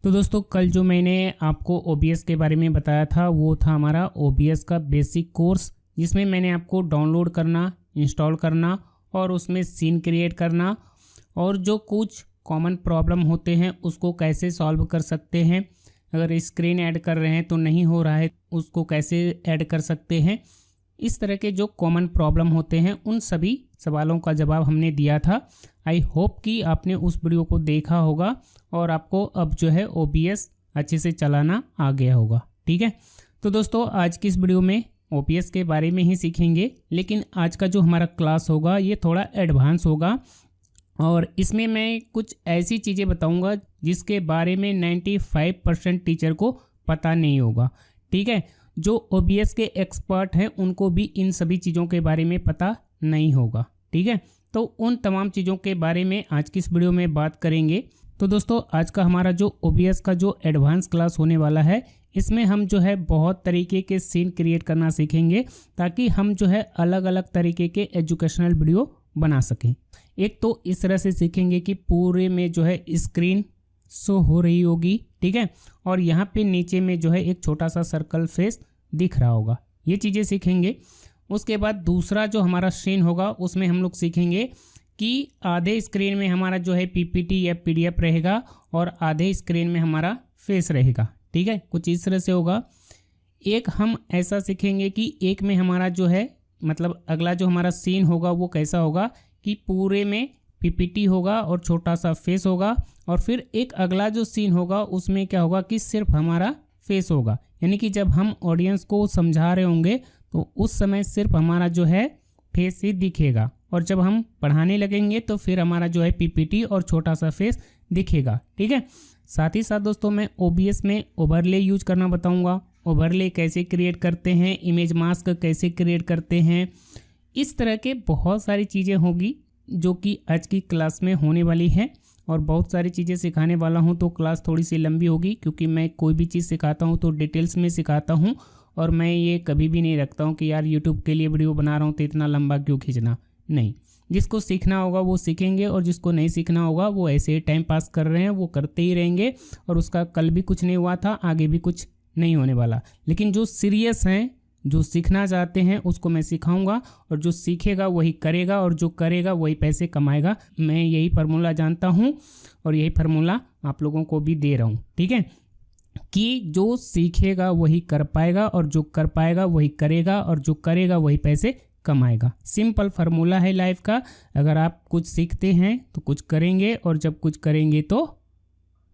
तो दोस्तों कल जो मैंने आपको OBS के बारे में बताया था वो था हमारा OBS का बेसिक कोर्स, जिसमें मैंने आपको डाउनलोड करना, इंस्टॉल करना और उसमें सीन क्रिएट करना और जो कुछ कॉमन प्रॉब्लम होते हैं उसको कैसे सॉल्व कर सकते हैं, अगर स्क्रीन ऐड कर रहे हैं तो नहीं हो रहा है उसको कैसे ऐड कर सकते हैं, इस तरह के जो कॉमन प्रॉब्लम होते हैं उन सभी सवालों का जवाब हमने दिया था। आई होप कि आपने उस वीडियो को देखा होगा और आपको अब जो है OBS अच्छे से चलाना आ गया होगा। ठीक है, तो दोस्तों आज की इस वीडियो में OBS के बारे में ही सीखेंगे, लेकिन आज का जो हमारा क्लास होगा ये थोड़ा एडवांस होगा और इसमें मैं कुछ ऐसी चीज़ें बताऊंगा जिसके बारे में 95% टीचर को पता नहीं होगा। ठीक है, जो OBS के एक्सपर्ट हैं उनको भी इन सभी चीज़ों के बारे में पता नहीं होगा। ठीक है, तो उन तमाम चीज़ों के बारे में आज की इस वीडियो में बात करेंगे। तो दोस्तों आज का हमारा जो OBS का जो एडवांस क्लास होने वाला है इसमें हम जो है बहुत तरीके के सीन क्रिएट करना सीखेंगे ताकि हम जो है अलग अलग तरीके के एजुकेशनल वीडियो बना सकें। एक तो इस तरह से सीखेंगे कि पूरे में जो है स्क्रीन शो हो रही होगी, ठीक है, और यहाँ पे नीचे में जो है एक छोटा सा सर्कल फेस दिख रहा होगा, ये चीज़ें सीखेंगे। उसके बाद दूसरा जो हमारा सीन होगा उसमें हम लोग सीखेंगे कि आधे स्क्रीन में हमारा जो है PPT या PDF रहेगा और आधे स्क्रीन में हमारा फेस रहेगा। ठीक है, कुछ इस तरह से होगा। एक हम ऐसा सीखेंगे कि एक में हमारा जो है मतलब अगला जो हमारा सीन होगा वो कैसा होगा कि पूरे में PPT होगा और छोटा सा फेस होगा, और फिर एक अगला जो सीन होगा उसमें क्या होगा कि सिर्फ हमारा फेस होगा, यानी कि जब हम ऑडियंस को समझा रहे होंगे तो उस समय सिर्फ हमारा जो है फेस ही दिखेगा, और जब हम पढ़ाने लगेंगे तो फिर हमारा जो है PPT और छोटा सा फेस दिखेगा। ठीक है, साथ ही साथ दोस्तों मैं OBS में ओवरले यूज करना बताऊंगा, ओवरले कैसे क्रिएट करते हैं, इमेज मास्क कैसे क्रिएट करते हैं, इस तरह के बहुत सारी चीज़ें होगी जो कि आज की क्लास में होने वाली है। और बहुत सारी चीज़ें सिखाने वाला हूं तो क्लास थोड़ी सी लंबी होगी, क्योंकि मैं कोई भी चीज़ सिखाता हूं तो डिटेल्स में सिखाता हूं और मैं ये कभी भी नहीं रखता हूं कि यार यूट्यूब के लिए वीडियो बना रहा हूं तो इतना लंबा क्यों खींचना। नहीं, जिसको सीखना होगा वो सीखेंगे और जिसको नहीं सीखना होगा वो ऐसे ही टाइम पास कर रहे हैं वो करते ही रहेंगे, और उसका कल भी कुछ नहीं हुआ था, आगे भी कुछ नहीं होने वाला। लेकिन जो सीरियस हैं, जो सीखना चाहते हैं उसको मैं सिखाऊंगा, और जो सीखेगा वही करेगा और जो करेगा वही पैसे कमाएगा। मैं यही फार्मूला जानता हूं और यही फार्मूला आप लोगों को भी दे रहा हूं। ठीक है, कि जो सीखेगा वही कर पाएगा और जो कर पाएगा वही करेगा और जो करेगा वही पैसे कमाएगा। सिंपल फार्मूला है लाइफ का। अगर आप कुछ सीखते हैं तो कुछ करेंगे, और जब कुछ करेंगे तो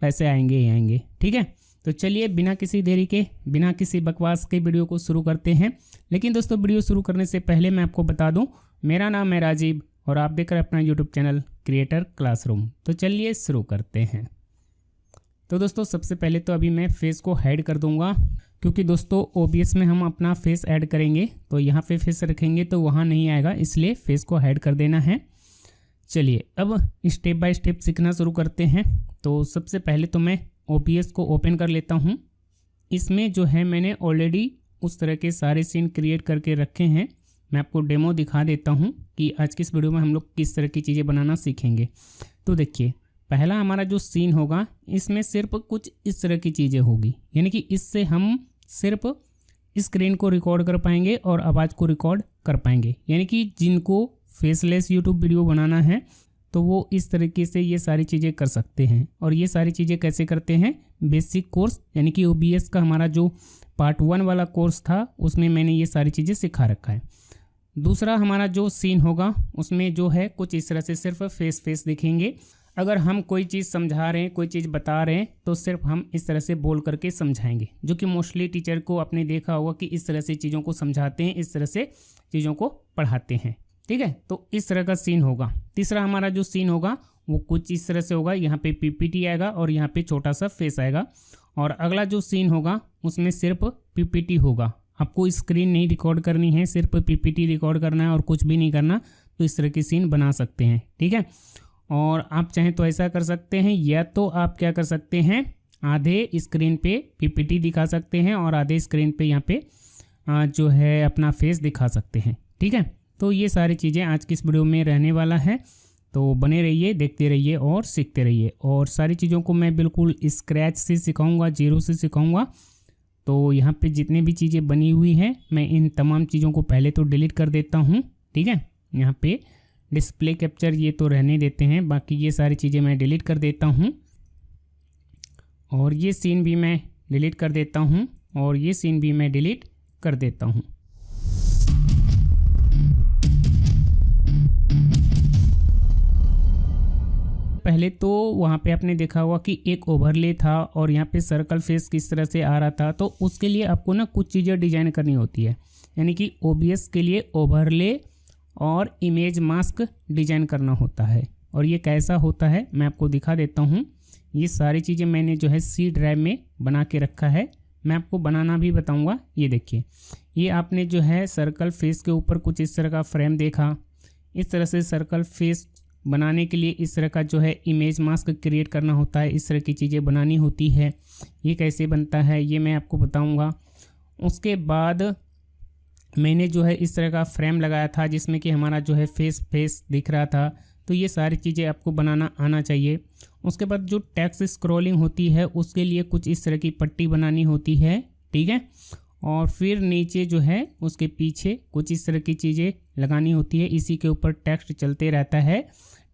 पैसे आएंगे ही आएंगे। ठीक है, तो चलिए बिना किसी देरी के, बिना किसी बकवास के वीडियो को शुरू करते हैं। लेकिन दोस्तों वीडियो शुरू करने से पहले मैं आपको बता दूं, मेरा नाम है राजीव और आप देख रहे हैं अपना यूट्यूब चैनल क्रिएटर क्लासरूम। तो चलिए शुरू करते हैं। तो दोस्तों सबसे पहले तो अभी मैं फेस को हाइड कर दूंगा, क्योंकि दोस्तों OBS में हम अपना फेस ऐड करेंगे तो यहाँ पे फेस रखेंगे तो वहाँ नहीं आएगा, इसलिए फेस को हाइड कर देना है। चलिए अब स्टेप बाय स्टेप सीखना शुरू करते हैं। तो सबसे पहले तो मैं OBS को ओपन कर लेता हूँ। इसमें जो है मैंने ऑलरेडी उस तरह के सारे सीन क्रिएट करके रखे हैं। मैं आपको डेमो दिखा देता हूँ कि आज की इस वीडियो में हम लोग किस तरह की चीज़ें बनाना सीखेंगे। तो देखिए पहला हमारा जो सीन होगा इसमें सिर्फ कुछ इस तरह की चीज़ें होगी, यानी कि इससे हम सिर्फ स्क्रीन को रिकॉर्ड कर पाएंगे और आवाज़ को रिकॉर्ड कर पाएंगे। यानी कि जिनको फेसलेस यूट्यूब वीडियो बनाना है तो वो इस तरीके से ये सारी चीज़ें कर सकते हैं। और ये सारी चीज़ें कैसे करते हैं, बेसिक कोर्स यानी कि OBS का हमारा जो पार्ट 1 वाला कोर्स था उसमें मैंने ये सारी चीज़ें सिखा रखा है। दूसरा हमारा जो सीन होगा उसमें जो है कुछ इस तरह से सिर्फ फेस दिखेंगे। अगर हम कोई चीज़ समझा रहे हैं, कोई चीज़ बता रहे हैं तो सिर्फ हम इस तरह से बोल करके समझाएंगे, जो कि मोस्टली टीचर को आपने देखा होगा कि इस तरह से चीज़ों को समझाते हैं, इस तरह से चीज़ों को पढ़ाते हैं। ठीक है, तो इस तरह का सीन होगा। तीसरा हमारा जो सीन होगा वो कुछ इस तरह से होगा, यहाँ पे PPT आएगा और यहाँ पे छोटा सा फेस आएगा। और अगला जो सीन होगा उसमें सिर्फ PPT होगा, आपको स्क्रीन नहीं रिकॉर्ड करनी है, सिर्फ PPT रिकॉर्ड करना है और कुछ भी नहीं करना। तो इस तरह की सीन बना सकते हैं। ठीक है, और आप चाहें तो ऐसा कर सकते हैं, या तो आप क्या कर सकते हैं, आधे स्क्रीन पे PPT दिखा सकते हैं और आधे स्क्रीन पे यहाँ पे जो है अपना फेस दिखा सकते हैं। ठीक है, तो ये सारी चीज़ें आज की इस वीडियो में रहने वाला है। तो बने रहिए, देखते रहिए और सीखते रहिए। और सारी चीज़ों को मैं बिल्कुल स्क्रैच से सिखाऊंगा, जीरो से सिखाऊंगा। तो यहाँ पे जितनी भी चीज़ें बनी हुई हैं मैं इन तमाम चीज़ों को पहले तो डिलीट कर देता हूँ। ठीक है, यहाँ पे डिस्प्ले कैप्चर ये तो रहने देते हैं, बाकी ये सारी चीज़ें मैं डिलीट कर देता हूँ। और ये सीन भी मैं डिलीट कर देता हूँ, और ये सीन भी मैं डिलीट कर देता हूँ। पहले तो वहाँ पे आपने देखा होगा कि एक ओवरले था और यहाँ पे सर्कल फेस किस तरह से आ रहा था। तो उसके लिए आपको ना कुछ चीज़ें डिजाइन करनी होती है, यानी कि OBS के लिए ओवरले और इमेज मास्क डिजाइन करना होता है। और ये कैसा होता है मैं आपको दिखा देता हूँ। ये सारी चीज़ें मैंने जो है C ड्राइव में बना के रखा है, मैं आपको बनाना भी बताऊँगा। ये देखिए, ये आपने जो है सर्कल फेस के ऊपर कुछ इस तरह का फ्रेम देखा। इस तरह से सर्कल फेस बनाने के लिए इस तरह का जो है इमेज मास्क क्रिएट करना होता है, इस तरह की चीज़ें बनानी होती है। ये कैसे बनता है ये मैं आपको बताऊंगा। उसके बाद मैंने जो है इस तरह का फ्रेम लगाया था जिसमें कि हमारा जो है फेस दिख रहा था। तो ये सारी चीज़ें आपको बनाना आना चाहिए। उसके बाद जो टेक्स्ट स्क्रॉलिंग होती है उसके लिए कुछ इस तरह की पट्टी बनानी होती है। ठीक है, और फिर नीचे जो है उसके पीछे कुछ इस तरह की चीज़ें लगानी होती है, इसी के ऊपर टेक्स्ट चलते रहता है।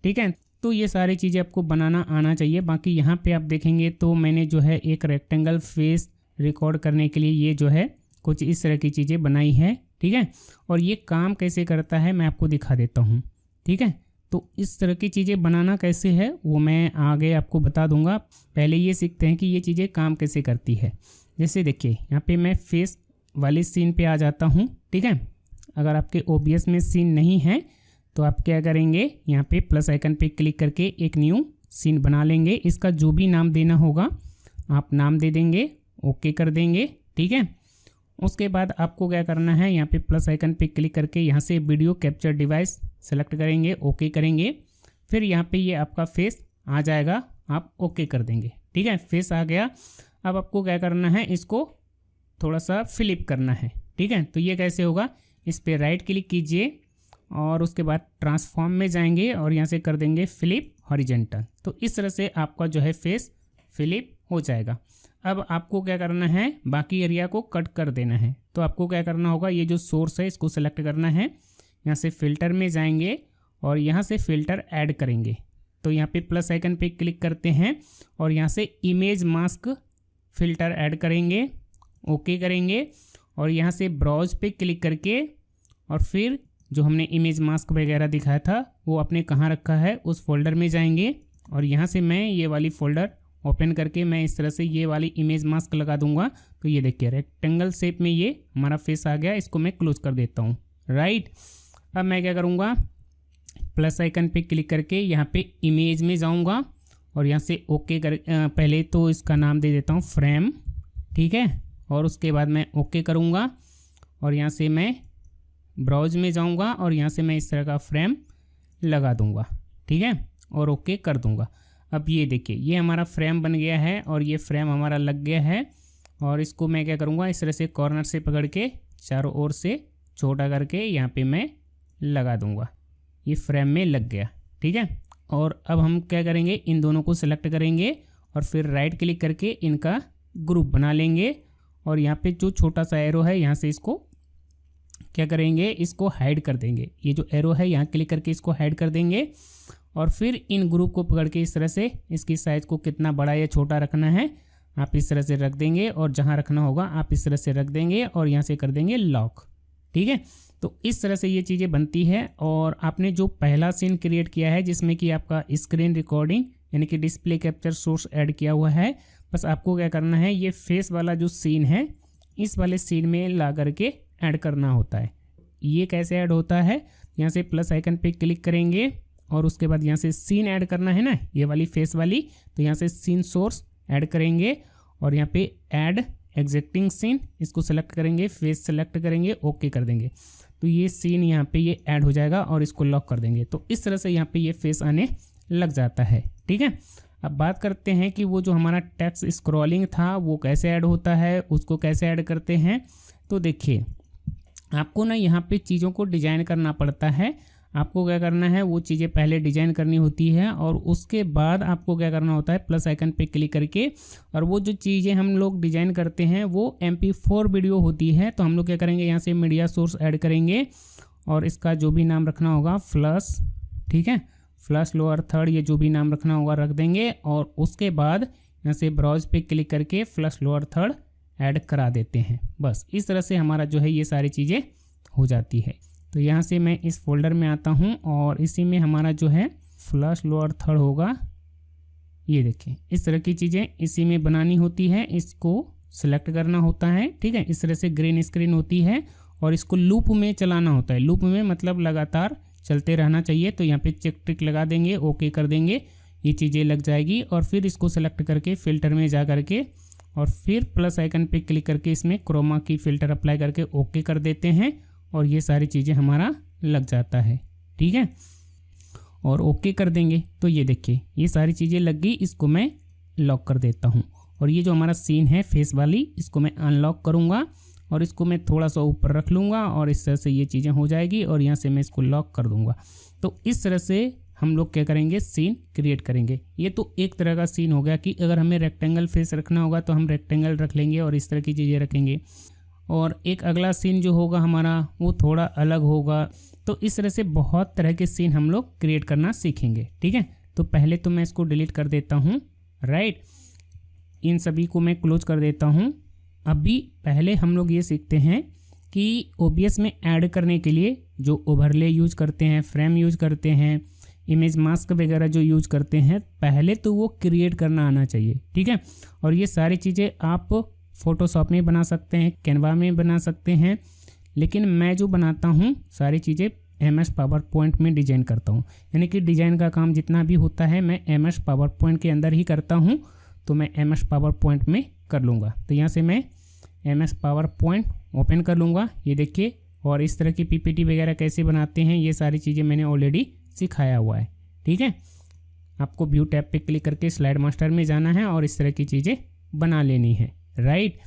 ठीक है, तो ये सारी चीज़ें आपको बनाना आना चाहिए। बाकी यहाँ पे आप देखेंगे तो मैंने जो है एक रेक्टेंगल फेस रिकॉर्ड करने के लिए ये जो है कुछ इस तरह की चीज़ें बनाई है। ठीक है, और ये काम कैसे करता है मैं आपको दिखा देता हूँ। ठीक है, तो इस तरह की चीज़ें बनाना कैसे है वो मैं आगे आपको बता दूंगा। पहले ये सीखते हैं कि ये चीज़ें काम कैसे करती है। जैसे देखिए यहाँ पे मैं फेस वाले सीन पे आ जाता हूँ। ठीक है, अगर आपके OBS में सीन नहीं है तो आप क्या करेंगे, यहाँ पे प्लस आइकन पे क्लिक करके एक न्यू सीन बना लेंगे। इसका जो भी नाम देना होगा आप नाम दे देंगे, ओके कर देंगे। ठीक है, उसके बाद आपको क्या करना है, यहाँ पे प्लस आइकन पे क्लिक करके यहाँ से वीडियो कैप्चर डिवाइस सेलेक्ट करेंगे, ओके करेंगे। फिर यहाँ पे ये आपका फेस आ जाएगा, आप ओके कर देंगे। ठीक है, फेस आ गया। अब आपको क्या करना है, इसको थोड़ा सा फ्लिप करना है। ठीक है, तो ये कैसे होगा, इस पर राइट क्लिक कीजिए और उसके बाद ट्रांसफॉर्म में जाएंगे और यहाँ से कर देंगे फ्लिप हॉरिजेंटल। तो इस तरह से आपका जो है फेस फ्लिप हो जाएगा। अब आपको क्या करना है, बाकी एरिया को कट कर देना है। तो आपको क्या करना होगा, ये जो सोर्स है इसको सेलेक्ट करना है, यहाँ से फिल्टर में जाएंगे और यहाँ से फ़िल्टर ऐड करेंगे। तो यहाँ पे प्लस आइकन पे क्लिक करते हैं और यहाँ से इमेज मास्क फ़िल्टर ऐड करेंगे, ओके करेंगे। और यहाँ से ब्राउज पे क्लिक करके और फिर जो हमने इमेज मास्क वगैरह दिखाया था वो आपने कहाँ रखा है उस फोल्डर में जाएंगे और यहाँ से मैं ये वाली फ़ोल्डर ओपन करके मैं इस तरह से ये वाली इमेज मास्क लगा दूंगा। तो ये देखिए रेक्टेंगल शेप में ये हमारा फेस आ गया। इसको मैं क्लोज कर देता हूँ। राइट, अब मैं क्या करूँगा, प्लस आइकन पे क्लिक करके यहाँ पे इमेज में जाऊँगा और यहाँ से ओके कर, पहले तो इसका नाम दे देता हूँ फ्रेम। ठीक है, और उसके बाद मैं ओके करूँगा और यहाँ से मैं ब्राउज में जाऊँगा और यहाँ से मैं इस तरह का फ्रेम लगा दूँगा। ठीक है, और ओके कर दूँगा। अब ये देखिए ये हमारा फ्रेम बन गया है और ये फ्रेम हमारा लग गया है। और इसको मैं क्या करूँगा, इस तरह से कॉर्नर से पकड़ के चारों ओर से छोटा करके यहाँ पे मैं लगा दूँगा। ये फ्रेम में लग गया। ठीक है, और अब हम क्या करेंगे, इन दोनों को सिलेक्ट करेंगे और फिर राइट क्लिक करके इनका ग्रुप बना लेंगे और यहाँ पे जो छोटा सा एरो है यहाँ से इसको क्या करेंगे, इसको हाइड कर देंगे। ये जो एरो है यहाँ क्लिक करके इसको हाइड कर देंगे और फिर इन ग्रुप को पकड़ के इस तरह से इसकी साइज़ को कितना बड़ा या छोटा रखना है आप इस तरह से रख देंगे और जहाँ रखना होगा आप इस तरह से रख देंगे और यहाँ से कर देंगे लॉक। ठीक है, तो इस तरह से ये चीज़ें बनती है। और आपने जो पहला सीन क्रिएट किया है जिसमें कि आपका स्क्रीन रिकॉर्डिंग यानी कि डिस्प्ले कैप्चर सोर्स ऐड किया हुआ है, बस आपको क्या करना है, ये फेस वाला जो सीन है इस वाले सीन में ला करके ऐड करना होता है। ये कैसे ऐड होता है, यहाँ से प्लस आइकन पे क्लिक करेंगे और उसके बाद यहाँ से सीन ऐड करना है ना, ये वाली फेस वाली, तो यहाँ से सीन सोर्स ऐड करेंगे और यहाँ पे ऐड एग्जिस्टिंग सीन इसको सेलेक्ट करेंगे, फेस सेलेक्ट करेंगे, ओके कर देंगे। तो ये सीन यहाँ पे ये ऐड हो जाएगा और इसको लॉक कर देंगे। तो इस तरह से यहाँ पे ये फेस आने लग जाता है। ठीक है, अब बात करते हैं कि वो जो हमारा टेक्स्ट स्क्रॉलिंग था वो कैसे ऐड होता है, उसको कैसे ऐड करते हैं। तो देखिए आपको ना यहाँ पे चीज़ों को डिजाइन करना पड़ता है। आपको क्या करना है, वो चीज़ें पहले डिजाइन करनी होती है और उसके बाद आपको क्या करना होता है, प्लस आइकन पे क्लिक करके, और वो जो चीज़ें हम लोग डिजाइन करते हैं वो MP4 वीडियो होती है। तो हम लोग क्या करेंगे, यहाँ से मीडिया सोर्स ऐड करेंगे और इसका जो भी नाम रखना होगा फ्लश, ठीक है, फ्लश लोअर थर्ड, ये जो भी नाम रखना होगा रख देंगे। और उसके बाद यहाँ से ब्राउज पे क्लिक करके फ्लश लोअर थर्ड ऐड करा देते हैं। बस इस तरह से हमारा जो है ये सारी चीज़ें हो जाती है। तो यहाँ से मैं इस फोल्डर में आता हूँ और इसी में हमारा जो है फ्लश लोअर थर्ड होगा। ये देखिए इस तरह की चीज़ें इसी में बनानी होती है, इसको सिलेक्ट करना होता है, ठीक है। इस तरह से ग्रीन स्क्रीन होती है और इसको लूप में चलाना होता है। लूप में मतलब लगातार चलते रहना चाहिए। तो यहाँ पे चेक टिक लगा देंगे, ओके कर देंगे, ये चीज़ें लग जाएगी। और फिर इसको सेलेक्ट करके फिल्टर में जा करके और फिर प्लस आइकन पे क्लिक करके इसमें क्रोमा की फ़िल्टर अप्लाई करके ओके कर देते हैं और ये सारी चीज़ें हमारा लग जाता है, ठीक है। और ओके कर देंगे तो ये देखिए ये सारी चीज़ें लग गई। इसको मैं लॉक कर देता हूँ और ये जो हमारा सीन है फेस वाली, इसको मैं अनलॉक करूँगा और इसको मैं थोड़ा सा ऊपर रख लूँगा और इस तरह से ये चीज़ें हो जाएगी और यहाँ से मैं इसको लॉक कर दूँगा। तो इस तरह से हम लोग क्या करेंगे, सीन क्रिएट करेंगे। ये तो एक तरह का सीन हो गया कि अगर हमें रेक्टेंगल फेस रखना होगा तो हम रेक्टेंगल रख लेंगे और इस तरह की चीज़ें रखेंगे। और एक अगला सीन जो होगा हमारा वो थोड़ा अलग होगा। तो इस तरह से बहुत तरह के सीन हम लोग क्रिएट करना सीखेंगे, ठीक है। तो पहले तो मैं इसको डिलीट कर देता हूँ, राइट। इन सभी को मैं क्लोज कर देता हूँ। अभी पहले हम लोग ये सीखते हैं कि OBS में ऐड करने के लिए जो ओवरले यूज करते हैं, फ्रेम यूज करते हैं, इमेज मास्क वगैरह जो यूज करते हैं, पहले तो वो क्रिएट करना आना चाहिए, ठीक है। और ये सारी चीज़ें आप फोटोशॉप में बना सकते हैं, कैनवा में बना सकते हैं, लेकिन मैं जो बनाता हूँ सारी चीज़ें MS पावर पॉइंट में डिजाइन करता हूँ। यानी कि डिजाइन का काम जितना भी होता है मैं MS पावर पॉइंट के अंदर ही करता हूँ। तो मैं MS पावर पॉइंट में कर लूँगा। तो यहाँ से मैं MS पावर पॉइंट ओपन कर लूँगा, ये देखिए। और इस तरह की PPT वगैरह कैसे बनाते हैं ये सारी चीज़ें मैंने ऑलरेडी सिखाया हुआ है, ठीक है। आपको व्यू टैब पे क्लिक करके स्लाइड मास्टर में जाना है और इस तरह की चीज़ें बना लेनी है, राइट।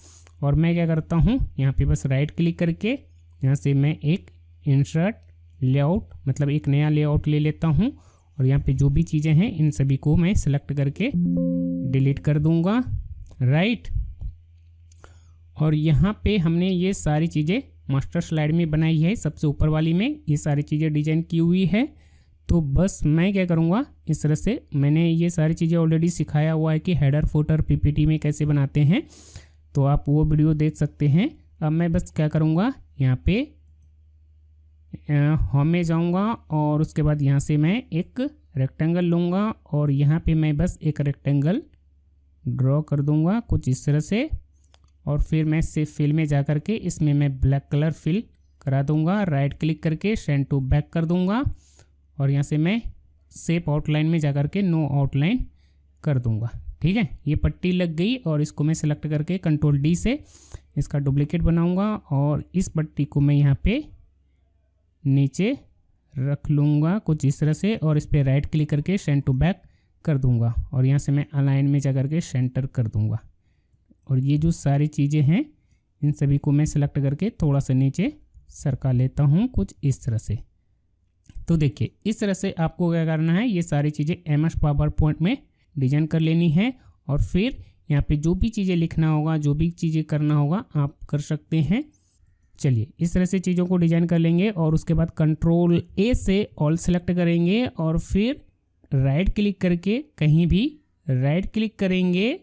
और मैं क्या करता हूँ, यहाँ पे बस राइट क्लिक करके यहाँ से मैं एक इंसर्ट लेआउट मतलब एक नया लेआउट ले लेता हूँ और यहाँ पे जो भी चीज़ें हैं इन सभी को मैं सेलेक्ट करके डिलीट कर दूँगा, राइट। और यहाँ पे हमने ये सारी चीज़ें मास्टर स्लाइड में बनाई है, सबसे ऊपर वाली में ये सारी चीज़ें डिजाइन की हुई है। तो बस मैं क्या करूँगा, इस तरह से मैंने ये सारी चीज़ें ऑलरेडी सिखाया हुआ है कि हेडर फुटर PPT में कैसे बनाते हैं, तो आप वो वीडियो देख सकते हैं। अब मैं बस क्या करूँगा, यहाँ पे होम में जाऊँगा और उसके बाद यहाँ से मैं एक रेक्टेंगल लूँगा और यहाँ पे मैं बस एक रेक्टेंगल ड्रॉ कर दूँगा कुछ इस तरह से। और फिर मैं सेव फिल में जा कर के इसमें मैं ब्लैक कलर फिल करा दूँगा, राइट क्लिक करके सेंड टू बैक कर दूँगा और यहाँ से मैं शेप आउटलाइन में जा कर के नो आउटलाइन कर दूँगा, ठीक है। ये पट्टी लग गई और इसको मैं सेलेक्ट करके कंट्रोल D से इसका डुप्लीकेट बनाऊँगा और इस पट्टी को मैं यहाँ पे नीचे रख लूँगा कुछ इस तरह से और इस पर राइट क्लिक करके सेंड टू बैक कर दूँगा और यहाँ से मैं अलाइन में जा कर के सेंटर कर दूँगा। और ये जो सारी चीज़ें हैं इन सभी को मैं सेलेक्ट करके थोड़ा सा नीचे सरका लेता हूँ कुछ इस तरह से। तो देखिए इस तरह से आपको क्या करना है, ये सारी चीज़ें MS पावर पॉइंट में डिजाइन कर लेनी है और फिर यहाँ पे जो भी चीज़ें लिखना होगा, जो भी चीज़ें करना होगा आप कर सकते हैं। चलिए इस तरह से चीज़ों को डिजाइन कर लेंगे और उसके बाद कंट्रोल A से ऑल सेलेक्ट करेंगे और फिर राइट क्लिक करके कहीं भी राइट क्लिक करेंगे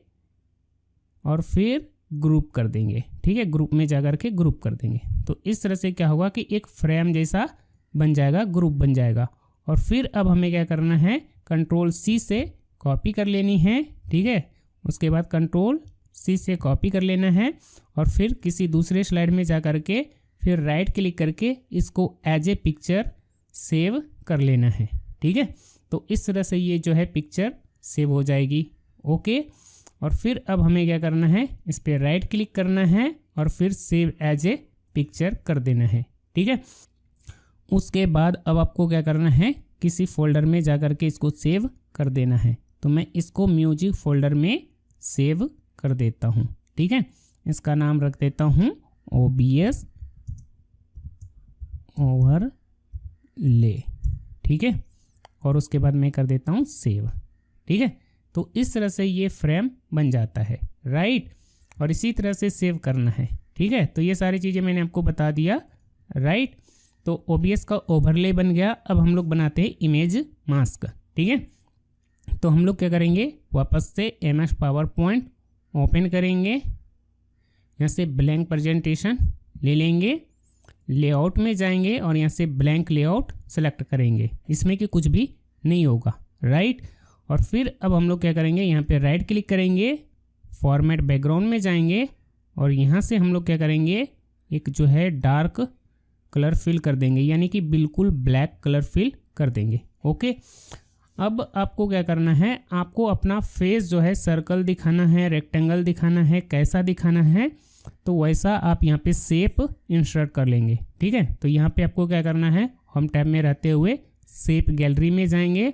और फिर ग्रुप कर देंगे, ठीक है। ग्रुप में जा कर के ग्रुप कर देंगे। तो इस तरह से क्या होगा कि एक फ्रेम जैसा बन जाएगा, ग्रुप बन जाएगा। और फिर अब हमें क्या करना है, कंट्रोल C से कॉपी कर लेनी है, ठीक है। उसके बाद कंट्रोल C से कॉपी कर लेना है और फिर किसी दूसरे स्लाइड में जा कर के फिर राइट क्लिक करके इसको एज ए पिक्चर सेव कर लेना है, ठीक है। तो इस तरह से ये जो है पिक्चर सेव हो जाएगी, ओके। और फिर अब हमें क्या करना है, इस पर राइट क्लिक करना है और फिर सेव एज ए पिक्चर कर देना है, ठीक है। उसके बाद अब आपको क्या करना है, किसी फोल्डर में जा कर के इसको सेव कर देना है। तो मैं इसको म्यूजिक फोल्डर में सेव कर देता हूँ, ठीक है। इसका नाम रख देता हूँ OBS ओवरले, ठीक है, और उसके बाद मैं कर देता हूँ सेव। ठीक है, तो इस तरह से ये फ्रेम बन जाता है, राइट। और इसी तरह से सेव करना है। ठीक है, तो ये सारी चीज़ें मैंने आपको बता दिया, राइट। तो OBS का ओवरले बन गया। अब हम लोग बनाते हैं इमेज मास्क। ठीक है, तो हम लोग क्या करेंगे, वापस से MS PowerPoint ओपन करेंगे, यहाँ से ब्लैंक प्रेजेंटेशन ले लेंगे, लेआउट में जाएंगे और यहाँ से ब्लैंक लेआउट सेलेक्ट करेंगे, इसमें कि कुछ भी नहीं होगा, राइट। और फिर अब हम लोग क्या करेंगे, यहाँ पे राइट क्लिक करेंगे, फॉर्मेट बैकग्राउंड में जाएंगे और यहाँ से हम लोग क्या करेंगे, एक जो है डार्क कलर फिल कर देंगे, यानी कि बिल्कुल ब्लैक कलर फिल कर देंगे। ओके, अब आपको क्या करना है, आपको अपना फेस जो है सर्कल दिखाना है, रेक्टेंगल दिखाना है, कैसा दिखाना है, तो वैसा आप यहाँ पे शेप इंसर्ट कर लेंगे। ठीक है, तो यहाँ पे आपको क्या करना है, होम टैब में रहते हुए शेप गैलरी में जाएंगे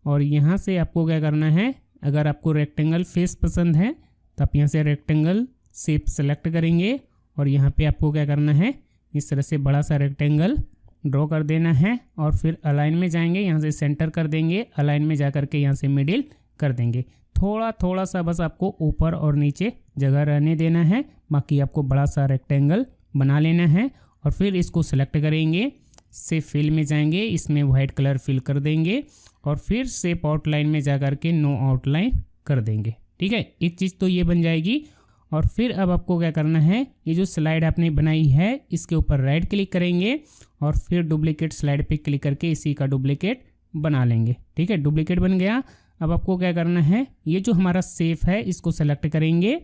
और यहाँ से आपको क्या करना है, अगर आपको रेक्टेंगल फेस पसंद है तो आप यहाँ से रेक्टेंगल शेप सेलेक्ट करेंगे और यहाँ पे आपको क्या करना है, इस तरह से बड़ा सा रेक्टेंगल ड्रॉ कर देना है और फिर अलाइन में जाएंगे, यहाँ से सेंटर कर देंगे, अलाइन में जा करके यहाँ से मिडिल कर देंगे। थोड़ा सा बस आपको ऊपर और नीचे जगह रहने देना है, बाकी आपको बड़ा सा रेक्टेंगल बना लेना है। और फिर इसको सेलेक्ट करेंगे, शेप फिल में जाएंगे, इसमें वाइट कलर फिल कर देंगे और फिर शेप आउटलाइन में जा करके नो आउटलाइन कर देंगे। ठीक है, एक चीज़ तो ये बन जाएगी। और फिर अब आपको क्या करना है, ये जो स्लाइड आपने बनाई है इसके ऊपर राइट क्लिक करेंगे और फिर डुप्लीकेट स्लाइड पे क्लिक करके इसी का डुप्लीकेट बना लेंगे। ठीक है, डुप्लीकेट बन गया। अब आपको क्या करना है, ये जो हमारा शेप है इसको सेलेक्ट करेंगे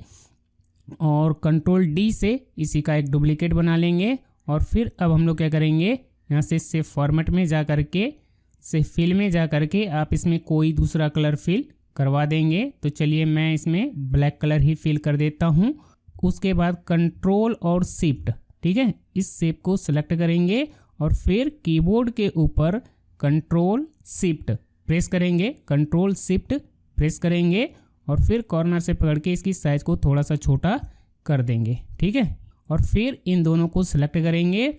और कंट्रोल D से इसी का एक डुप्लीकेट बना लेंगे। और फिर अब हम लोग क्या करेंगे, यहाँ से शेप फॉर्मेट में जा करके शेप फिल में जा करके आप इसमें कोई दूसरा कलर फिल करवा देंगे। तो चलिए मैं इसमें ब्लैक कलर ही फिल कर देता हूँ। उसके बाद कंट्रोल और शिफ्ट, ठीक है, इस शेप को सेलेक्ट करेंगे और फिर कीबोर्ड के ऊपर कंट्रोल शिफ्ट प्रेस करेंगे, कंट्रोल शिफ्ट प्रेस करेंगे और फिर कॉर्नर से पकड़ के इसकी साइज़ को थोड़ा सा छोटा कर देंगे। ठीक है, और फिर इन दोनों को सिलेक्ट करेंगे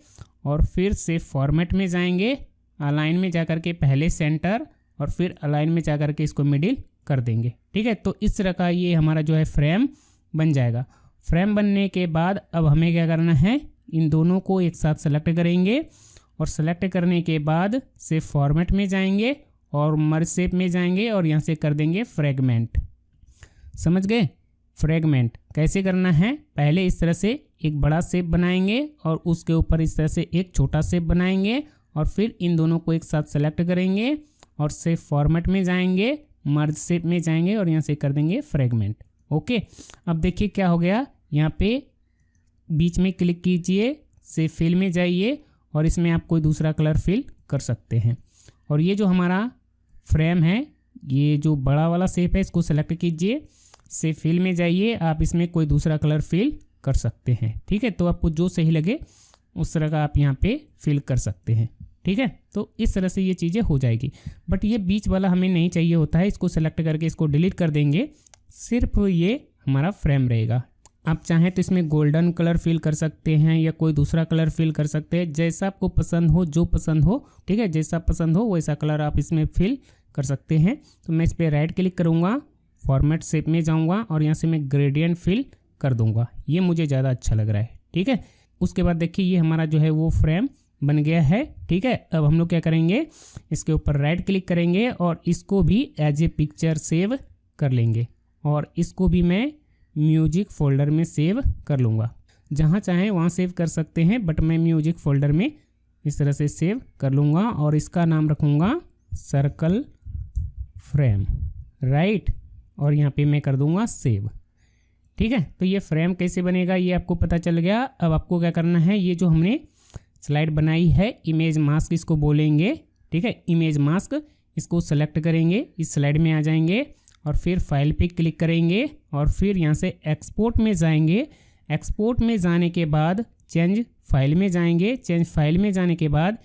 और फिर शेप फॉर्मेट में जाएंगे, अलाइन में जाकर के पहले सेंटर और फिर अलाइन में जाकर के इसको मिडिल कर देंगे। ठीक है, तो इस तरह का ये हमारा जो है फ्रेम बन जाएगा। फ्रेम बनने के बाद अब हमें क्या करना है, इन दोनों को एक साथ सेलेक्ट करेंगे और सेलेक्ट करने के बाद शेप फॉर्मेट में जाएंगे और मर्ज शेप में जाएंगे और यहाँ से कर देंगे फ्रेगमेंट। समझ गए, फ्रेगमेंट कैसे करना है, पहले इस तरह से एक बड़ा शेप बनाएंगे और उसके ऊपर इस तरह से एक छोटा शेप बनाएंगे और फिर इन दोनों को एक साथ सेलेक्ट करेंगे और शेप फॉर्मेट में जाएंगे, मर्ज शेप में जाएंगे और यहाँ से कर देंगे फ्रेगमेंट। ओके, अब देखिए क्या हो गया, यहाँ पे बीच में क्लिक कीजिए, शेप फिल में जाइए और इसमें आप कोई दूसरा कलर फिल कर सकते हैं। और ये जो हमारा फ्रेम है, ये जो बड़ा वाला शेप है इसको सेलेक्ट कीजिए, शेप फिल में जाइए, आप इसमें कोई दूसरा कलर फिल कर सकते हैं। ठीक है, तो आपको जो सही लगे उस तरह का आप यहाँ पे फिल कर सकते हैं। ठीक है, तो इस तरह से ये चीज़ें हो जाएगी। बट ये बीच वाला हमें नहीं चाहिए होता है, इसको सेलेक्ट करके इसको डिलीट कर देंगे, सिर्फ ये हमारा फ्रेम रहेगा। आप चाहें तो इसमें गोल्डन कलर फिल कर सकते हैं या कोई दूसरा कलर फिल कर सकते हैं, जैसा आपको पसंद हो, जो पसंद हो। ठीक है, जैसा पसंद हो वैसा कलर आप इसमें फिल कर सकते हैं। तो मैं इस पर राइट क्लिक करूँगा, फॉर्मेट शेप में जाऊँगा और यहाँ से मैं ग्रेडियंट फिल कर दूँगा, ये मुझे ज़्यादा अच्छा लग रहा है। ठीक है, उसके बाद देखिए ये हमारा जो है वो फ्रेम बन गया है। ठीक है, अब हम लोग क्या करेंगे, इसके ऊपर राइट क्लिक करेंगे और इसको भी एज ए पिक्चर सेव कर लेंगे और इसको भी मैं म्यूजिक फोल्डर में सेव कर लूँगा। जहाँ चाहें वहाँ सेव कर सकते हैं, बट मैं म्यूजिक फोल्डर में इस तरह से सेव कर लूँगा और इसका नाम रखूँगा सर्कल फ्रेम, राइट। और यहाँ पे मैं कर दूँगा सेव। ठीक है, तो ये फ्रेम कैसे बनेगा ये आपको पता चल गया। अब आपको क्या करना है, ये जो हमने स्लाइड बनाई है इमेज मास्क इसको बोलेंगे। ठीक है, इमेज मास्क, इसको सेलेक्ट करेंगे, इस स्लाइड में आ जाएंगे और फिर फाइल पे क्लिक करेंगे और फिर यहाँ से एक्सपोर्ट में जाएंगे। एक्सपोर्ट में जाने के बाद चेंज फाइल में जाएंगे, चेंज फाइल में जाने के बाद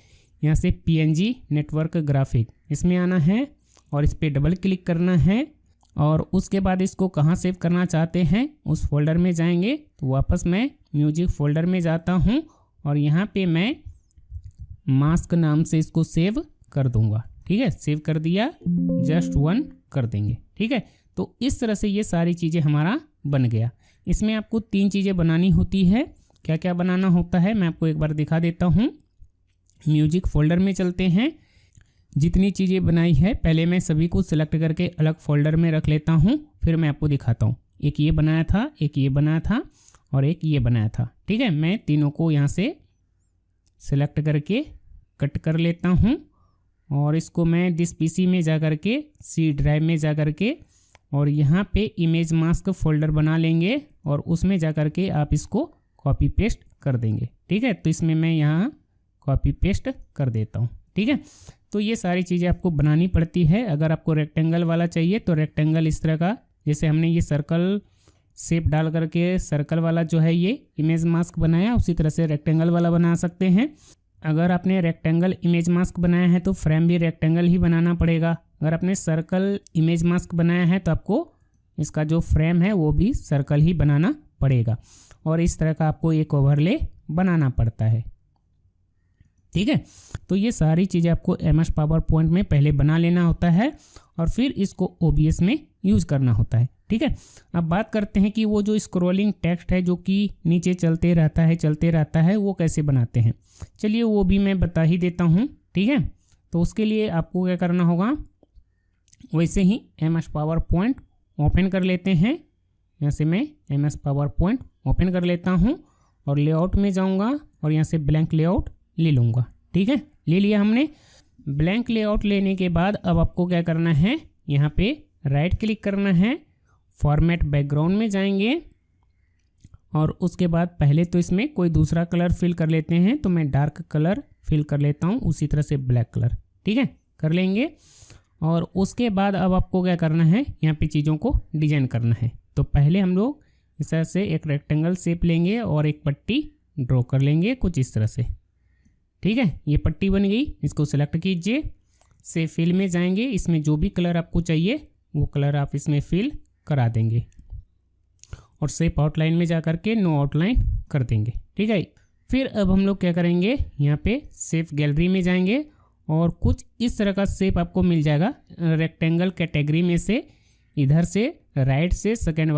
यहाँ से PNG नेटवर्क ग्राफिक इसमें आना है और इस पर डबल क्लिक करना है और उसके बाद इसको कहाँ सेव करना चाहते हैं उस फोल्डर में जाएंगे। तो वापस मैं म्यूजिक फोल्डर में जाता हूँ और यहाँ पे मैं मास्क नाम से इसको सेव कर दूँगा। ठीक है, सेव कर दिया, जस्ट 1 कर देंगे। ठीक है, तो इस तरह से ये सारी चीज़ें हमारा बन गया। इसमें आपको 3 चीज़ें बनानी होती है। क्या क्या बनाना होता है मैं आपको एक बार दिखा देता हूँ। म्यूजिक फोल्डर में चलते हैं। जितनी चीज़ें बनाई है पहले मैं सभी को सिलेक्ट करके अलग फोल्डर में रख लेता हूँ, फिर मैं आपको दिखाता हूँ। एक ये बनाया था, एक ये बनाया था और एक ये बनाया था। ठीक है, मैं तीनों को यहाँ से सिलेक्ट करके कट कर लेता हूँ और इसको मैं दिस पीसी में जा कर के सी ड्राइव में जा कर के और यहाँ पे इमेज मास्क फोल्डर बना लेंगे और उसमें जा कर के आप इसको कॉपी पेस्ट कर देंगे। ठीक है, तो इसमें मैं यहाँ कॉपी पेस्ट कर देता हूँ। ठीक है, तो ये सारी चीज़ें आपको बनानी पड़ती है। अगर आपको रेक्टेंगल वाला चाहिए तो रेक्टेंगल इस तरह का, जैसे हमने ये सर्कल शेप डाल करके सर्कल वाला जो है ये इमेज मास्क बनाया, उसी तरह से रेक्टेंगल वाला बना सकते हैं। अगर आपने रेक्टेंगल इमेज मास्क बनाया है तो फ्रेम भी रेक्टेंगल ही बनाना पड़ेगा। अगर आपने सर्कल इमेज मास्क बनाया है तो आपको इसका जो फ्रेम है वो भी सर्कल ही बनाना पड़ेगा और इस तरह का आपको एक ओवरले बनाना पड़ता है। ठीक है, तो ये सारी चीज़ें आपको MS पावर पॉइंट में पहले बना लेना होता है और फिर इसको OBS में यूज़ करना होता है। ठीक है, अब बात करते हैं कि वो जो स्क्रॉलिंग टेक्स्ट है जो कि नीचे चलते रहता है वो कैसे बनाते हैं। चलिए वो भी मैं बता ही देता हूँ। ठीक है, तो उसके लिए आपको क्या करना होगा, वैसे ही MS पावर पॉइंट ओपन कर लेते हैं। यहाँ से मैं MS पावर पॉइंट ओपन कर लेता हूँ और लेआउट में जाऊँगा और यहाँ से ब्लैंक लेआउट ले लूँगा। ठीक है, ले लिया हमने। ब्लैंक लेआउट लेने के बाद अब आपको क्या करना है, यहाँ पे राइट क्लिक करना है, फॉर्मेट बैकग्राउंड में जाएंगे और उसके बाद पहले तो इसमें कोई दूसरा कलर फिल कर लेते हैं। तो मैं डार्क कलर फिल कर लेता हूँ, उसी तरह से ब्लैक कलर। ठीक है, कर लेंगे और उसके बाद अब आपको क्या करना है, यहाँ पे चीज़ों को डिजाइन करना है। तो पहले हम लोग इस तरह से एक रेक्टेंगल शेप लेंगे और एक पट्टी ड्रॉ कर लेंगे कुछ इस तरह से। ठीक है, ये पट्टी बन गई, इसको सेलेक्ट कीजिए, से फिल में जाएंगे, इसमें जो भी कलर आपको चाहिए वो कलर आप इसमें फिल करा देंगे और शेप आउटलाइन में जा करके नो आउटलाइन कर देंगे। ठीक है, फिर अब हम लोग क्या करेंगे, यहाँ पे शेप गैलरी में जाएंगे और कुछ इस तरह का शेप आपको मिल जाएगा रेक्टेंगल कैटेगरी में से। इधर से राइट से थर्ड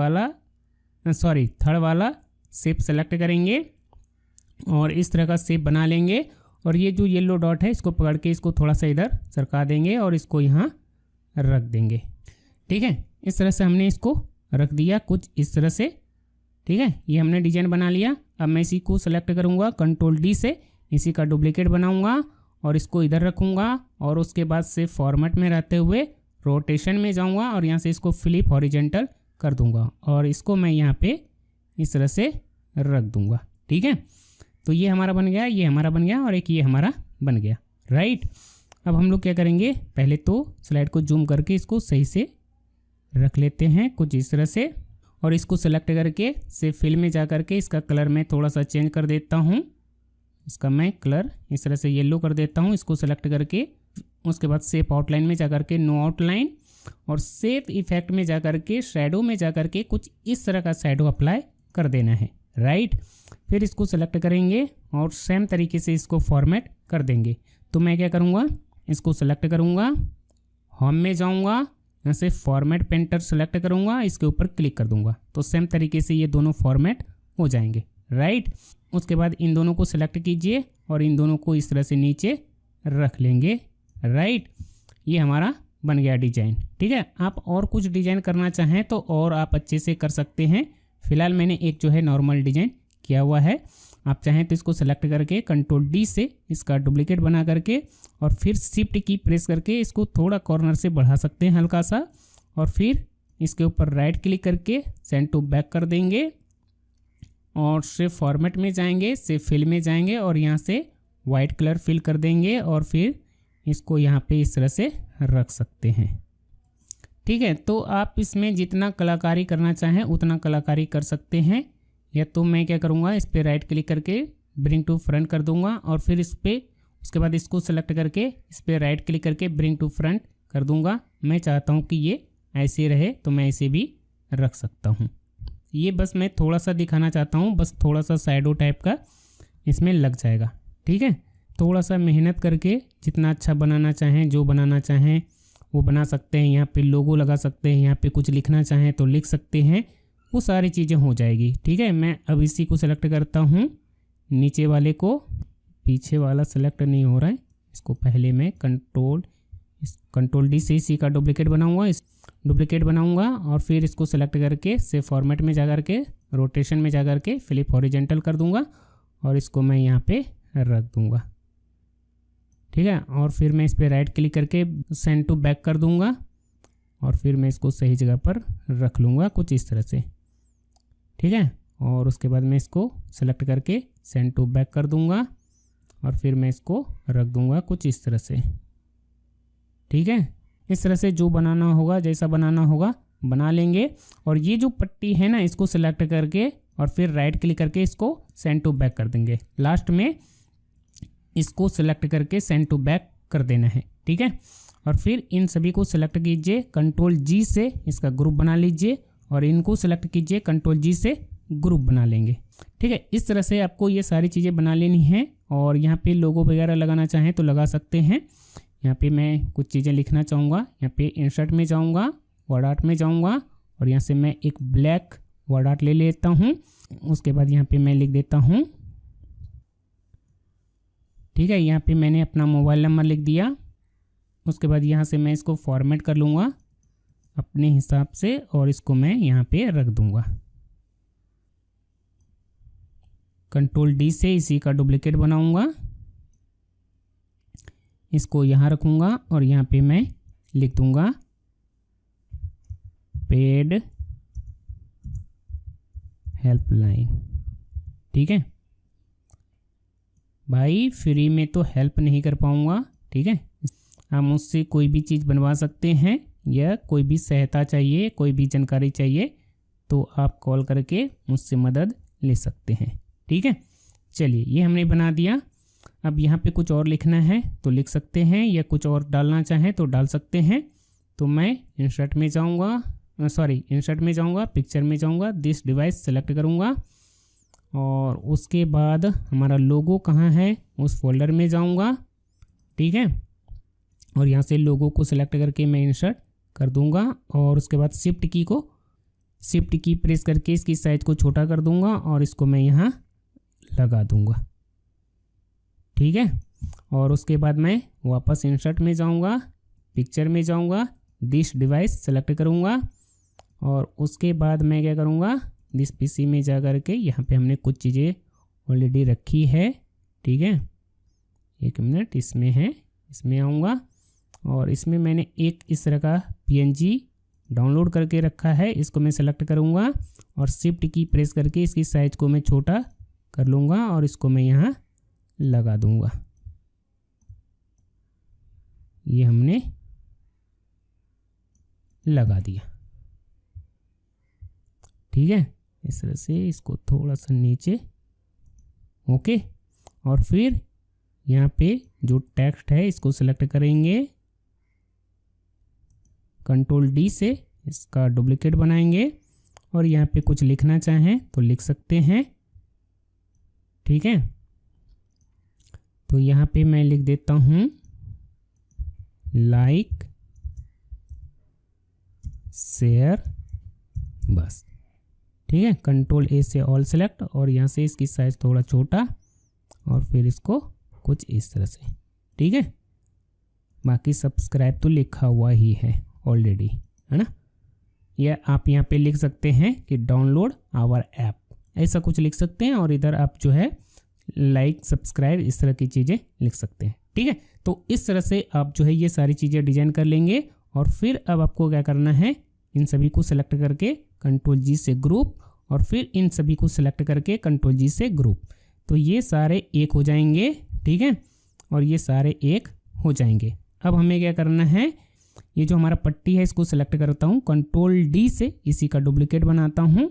वाला शेप सेलेक्ट करेंगे और इस तरह का शेप बना लेंगे और ये जो येलो डॉट है इसको पकड़ के इसको थोड़ा सा इधर सरका देंगे और इसको यहाँ रख देंगे। ठीक है, इस तरह से हमने इसको रख दिया कुछ इस तरह से। ठीक है, ये हमने डिजाइन बना लिया। अब मैं इसी को सेलेक्ट करूँगा कंट्रोल D से, इसी का डुप्लीकेट बनाऊँगा और इसको इधर रखूँगा और उसके बाद से फॉर्मेट में रहते हुए रोटेशन में जाऊँगा और यहाँ से इसको फ्लिप हॉरिजेंटल कर दूँगा और इसको मैं यहाँ पे इस तरह से रख दूँगा। ठीक है, तो ये हमारा बन गया, ये हमारा बन गया और एक ये हमारा बन गया। राइट, अब हम लोग क्या करेंगे, पहले तो स्लाइड को जूम करके इसको सही से रख लेते हैं कुछ इस तरह से और इसको सेलेक्ट करके से फिल में जा करके इसका कलर मैं थोड़ा सा चेंज कर देता हूँ। इसका मैं कलर इस तरह से येलो कर देता हूँ, इसको सेलेक्ट करके उसके बाद शेप आउटलाइन में जा करके नो आउटलाइन और शेप इफेक्ट में जा करके शैडो में जा करके कुछ इस तरह का शैडो अप्लाई कर देना है। राइट, फिर इसको सेलेक्ट करेंगे और सेम तरीके से इसको फॉर्मेट कर देंगे। तो मैं क्या करूँगा, इसको सेलेक्ट करूँगा, होम में जाऊँगा, यहाँ से फॉर्मेट पेंटर सेलेक्ट करूँगा, इसके ऊपर क्लिक कर दूँगा तो सेम तरीके से ये दोनों फॉर्मेट हो जाएंगे। राइट, उसके बाद इन दोनों को सेलेक्ट कीजिए और इन दोनों को इस तरह से नीचे रख लेंगे। राइट, ये हमारा बन गया डिजाइन। ठीक है, आप और कुछ डिजाइन करना चाहें तो और आप अच्छे से कर सकते हैं। फिलहाल मैंने एक जो है नॉर्मल डिजाइन किया हुआ है। आप चाहें तो इसको सेलेक्ट करके कंट्रोल D से इसका डुप्लीकेट बना करके और फिर शिफ्ट की प्रेस करके इसको थोड़ा कॉर्नर से बढ़ा सकते हैं हल्का सा और फिर इसके ऊपर राइट क्लिक करके सेंड टू बैक कर देंगे और शेप फॉर्मेट में जाएंगे, शेप फिल में जाएंगे और यहाँ से वाइट कलर फिल कर देंगे और फिर इसको यहाँ पे इस तरह से रख सकते हैं। ठीक है, तो आप इसमें जितना कलाकारी करना चाहें उतना कलाकारी कर सकते हैं। या तो मैं क्या करूँगा, इस पर राइट क्लिक करके ब्रिंग टू फ्रंट कर दूंगा और फिर इस पर उसके बाद इसको सेलेक्ट करके इस पर राइट क्लिक करके ब्रिंग टू फ्रंट कर दूंगा। मैं चाहता हूँ कि ये ऐसे रहे तो मैं ऐसे भी रख सकता हूँ। ये बस मैं थोड़ा सा दिखाना चाहता हूँ, बस थोड़ा सा शैडो टाइप का इसमें लग जाएगा। ठीक है, थोड़ा सा मेहनत करके जितना अच्छा बनाना चाहें, जो बनाना चाहें वो बना सकते हैं। यहाँ पे लोगो लगा सकते हैं, यहाँ पे कुछ लिखना चाहें तो लिख सकते हैं, वो सारी चीज़ें हो जाएगी। ठीक है, मैं अब इसी को सेलेक्ट करता हूँ, नीचे वाले को, पीछे वाला सेलेक्ट नहीं हो रहा है, इसको पहले मैं कंट्रोल डी से इसी का डुप्लीकेट बनाऊंगा और फिर इसको सेलेक्ट करके से फॉर्मेट में जा कर के रोटेशन में जा कर के फ्लिप हॉरिजेंटल कर दूंगा और इसको मैं यहाँ पे रख दूंगा। ठीक है, और फिर मैं इस पर राइट क्लिक करके सेंड टू बैक कर दूंगा और फिर मैं इसको सही जगह पर रख लूँगा कुछ इस तरह से। ठीक है, और उसके बाद मैं इसको सेलेक्ट करके सेंड टू बैक कर दूंगा और फिर मैं इसको रख दूंगा कुछ इस तरह से। ठीक है, इस तरह से जो बनाना होगा, जैसा बनाना होगा बना लेंगे। और ये जो पट्टी है ना, इसको सेलेक्ट करके और फिर राइट क्लिक करके इसको सेंड टू बैक कर देंगे। लास्ट में इसको सेलेक्ट करके सेंड टू बैक कर देना है। ठीक है, और फिर इन सभी को सेलेक्ट कीजिए, कंट्रोल जी से इसका ग्रुप बना लीजिए और इनको सेलेक्ट कीजिए, कंट्रोल जी से ग्रुप बना लेंगे। ठीक है, इस तरह से आपको ये सारी चीज़ें बना लेनी है। और यहाँ पे लोगो वगैरह लगाना चाहें तो लगा सकते हैं। यहाँ पे मैं कुछ चीज़ें लिखना चाहूँगा, यहाँ पे इंसर्ट में जाऊँगा, वर्ड आर्ट में जाऊँगा और यहाँ से मैं एक ब्लैक वर्ड आर्ट ले लेता हूँ। उसके बाद यहाँ पे मैं लिख देता हूँ। ठीक है, यहाँ पे मैंने अपना मोबाइल नंबर लिख दिया। उसके बाद यहाँ से मैं इसको फॉर्मेट कर लूँगा अपने हिसाब से और इसको मैं यहाँ पे रख दूँगा। कंट्रोल डी से इसी का डुप्लीकेट बनाऊँगा, इसको यहाँ रखूँगा और यहाँ पे मैं लिख दूँगा पेड हेल्पलाइन। ठीक है भाई, फ्री में तो हेल्प नहीं कर पाऊँगा। ठीक है, आप मुझसे कोई भी चीज़ बनवा सकते हैं या कोई भी सहायता चाहिए, कोई भी जानकारी चाहिए तो आप कॉल करके मुझसे मदद ले सकते हैं। ठीक है, चलिए ये हमने बना दिया। अब यहाँ पे कुछ और लिखना है तो लिख सकते हैं या कुछ और डालना चाहें तो डाल सकते हैं। तो मैं इंसर्ट में जाऊँगा, पिक्चर में जाऊँगा, दिस डिवाइस सेलेक्ट करूँगा और उसके बाद हमारा लोगो कहाँ है उस फोल्डर में जाऊँगा। ठीक है, और यहाँ से लोगो को सिलेक्ट करके मैं इंसर्ट कर दूँगा और उसके बाद शिफ्ट की प्रेस करके इसकी साइज को छोटा कर दूँगा और इसको मैं यहाँ लगा दूँगा। ठीक है, और उसके बाद मैं वापस इंसर्ट में जाऊँगा, पिक्चर में जाऊँगा, दिस डिवाइस सेलेक्ट करूँगा और उसके बाद मैं क्या करूँगा, दिस पीसी में जा कर के यहाँ पे हमने कुछ चीज़ें ऑलरेडी रखी है। ठीक है, एक मिनट, इसमें है, इसमें आऊँगा और इसमें मैंने एक इस तरह का PNG डाउनलोड करके रखा है, इसको मैं सेलेक्ट करूँगा और शिफ्ट की प्रेस करके इसकी साइज को मैं छोटा कर लूँगा और इसको मैं यहाँ लगा दूँगा। ये हमने लगा दिया। ठीक है, इस तरह से इसको थोड़ा सा नीचे, ओके, और फिर यहाँ पे जो टेक्स्ट है इसको सेलेक्ट करेंगे, कंट्रोल डी से इसका डुप्लीकेट बनाएंगे और यहाँ पे कुछ लिखना चाहें तो लिख सकते हैं। ठीक है, तो यहाँ पे मैं लिख देता हूँ लाइक शेयर, बस। ठीक है, कंट्रोल ए से ऑल सेलेक्ट और यहाँ से इसकी साइज थोड़ा छोटा और फिर इसको कुछ इस तरह से। ठीक है, बाकी सब्सक्राइब तो लिखा हुआ ही है ऑलरेडी, है ना। या आप यहाँ पे लिख सकते हैं कि डाउनलोड आवर ऐप, ऐसा कुछ लिख सकते हैं और इधर आप जो है लाइक सब्सक्राइब इस तरह की चीज़ें लिख सकते हैं। ठीक है, तो इस तरह से आप जो है ये सारी चीज़ें डिजाइन कर लेंगे और फिर अब आपको क्या करना है, इन सभी को सेलेक्ट करके कंट्रोल जी से ग्रुप और फिर इन सभी को सेलेक्ट करके कंट्रोल जी से ग्रुप, तो ये सारे एक हो जाएंगे। ठीक है, और ये सारे एक हो जाएंगे। अब हमें क्या करना है, ये जो हमारा पट्टी है इसको सेलेक्ट करता हूँ, कंट्रोल डी से इसी का डुप्लीकेट बनाता हूँ,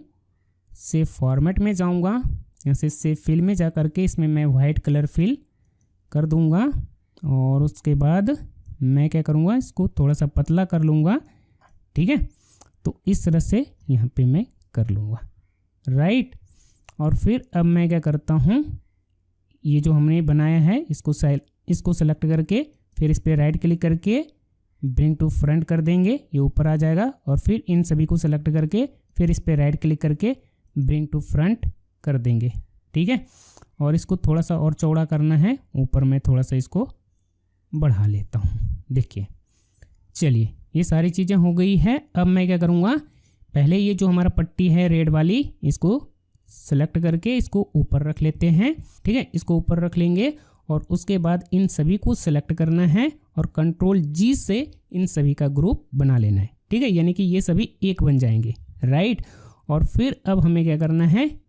सेव फॉर्मेट में जाऊँगा, यहाँ से सेव फिल में जा करके इसमें मैं वाइट कलर फिल कर दूँगा और उसके बाद मैं क्या करूँगा, इसको थोड़ा सा पतला कर लूँगा। ठीक है, तो इस तरह से यहाँ पे मैं कर लूँगा, राइट। और फिर अब मैं क्या करता हूँ, ये जो हमने बनाया है इसको सेलेक्ट करके फिर इस पर राइट क्लिक करके ब्रिंग टू फ्रंट कर देंगे, ये ऊपर आ जाएगा। और फिर इन सभी को सेलेक्ट करके फिर इस पर राइट क्लिक करके ब्रिंग टू फ्रंट कर देंगे, ठीक है। और इसको थोड़ा सा और चौड़ा करना है, ऊपर मैं थोड़ा सा इसको बढ़ा लेता हूँ। देखिए, चलिए ये सारी चीज़ें हो गई है। अब मैं क्या करूँगा, पहले ये जो हमारा पट्टी है रेड वाली, इसको सेलेक्ट करके इसको ऊपर रख लेते हैं, ठीक है। इसको ऊपर रख लेंगे और उसके बाद इन सभी को सेलेक्ट करना है और कंट्रोल जी से इन सभी का ग्रुप बना लेना है, ठीक है। यानी कि ये सभी एक बन जाएंगे, राइट। और फिर अब हमें क्या करना है,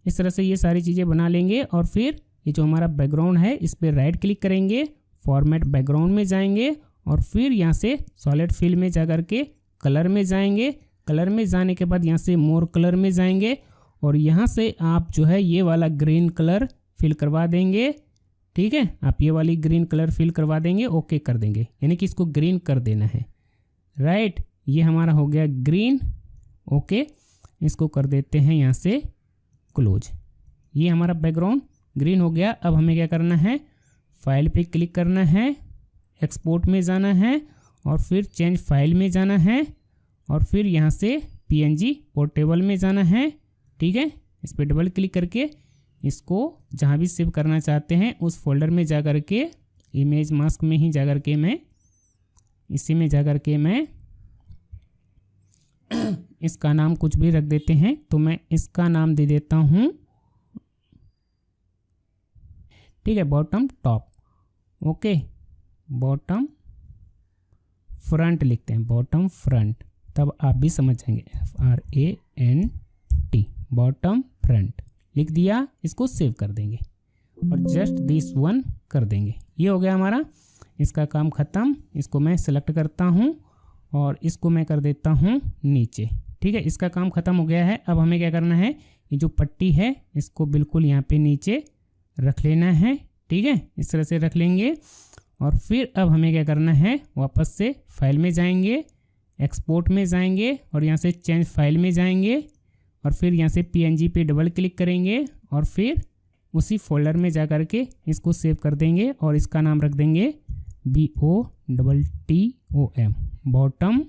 इस तरह से ये सारी चीज़ें बना लेंगे और फिर ये जो हमारा बैकग्राउंड है इस पर राइट क्लिक करेंगे, फॉर्मेट बैकग्राउंड में जाएंगे और फिर यहाँ से सॉलिड फिल में जा करके कलर में जाएंगे। कलर में जाने के बाद यहाँ से मोर कलर में जाएंगे और यहाँ से आप जो है ये वाला ग्रीन कलर फिल करवा देंगे, ठीक है। आप ये वाली ग्रीन कलर फिल करवा देंगे, ओके कर देंगे, यानी कि इसको ग्रीन कर देना है, राइट। ये हमारा हो गया ग्रीन, ओके। इसको कर देते हैं यहाँ से क्लोज। ये हमारा बैकग्राउंड ग्रीन हो गया। अब हमें क्या करना है, फाइल पे क्लिक करना है, एक्सपोर्ट में जाना है और फिर चेंज फाइल में जाना है और फिर यहाँ से PNG पोर्टेबल में जाना है, ठीक है। इस पर डबल क्लिक करके इसको जहाँ भी सेव करना चाहते हैं उस फोल्डर में जा कर के इमेज मास्क में ही जा कर के मैं इसी में जा कर के मैं इसका नाम कुछ भी रख देते हैं। तो मैं इसका नाम दे देता हूँ, ठीक है, bottom top, okay. Bottom front लिखते हैं, बॉटम फ्रंट, तब आप भी समझ जाएंगे, FRANT, बॉटम फ्रंट लिख दिया। इसको सेव कर देंगे और जस्ट दिस वन कर देंगे। ये हो गया हमारा, इसका काम ख़त्म। इसको मैं सेलेक्ट करता हूँ और इसको मैं कर देता हूँ नीचे, ठीक है। इसका काम ख़त्म हो गया है। अब हमें क्या करना है, ये जो पट्टी है इसको बिल्कुल यहाँ पे नीचे रख लेना है, ठीक है। इस तरह से रख लेंगे और फिर अब हमें क्या करना है, वापस से फाइल में जाएंगे, एक्सपोर्ट में जाएंगे और यहाँ से चेंज फाइल में जाएंगे और फिर यहाँ से PNG पे डबल क्लिक करेंगे और फिर उसी फोल्डर में जा कर के इसको सेव कर देंगे और इसका नाम रख देंगे BOTTOM, बॉटम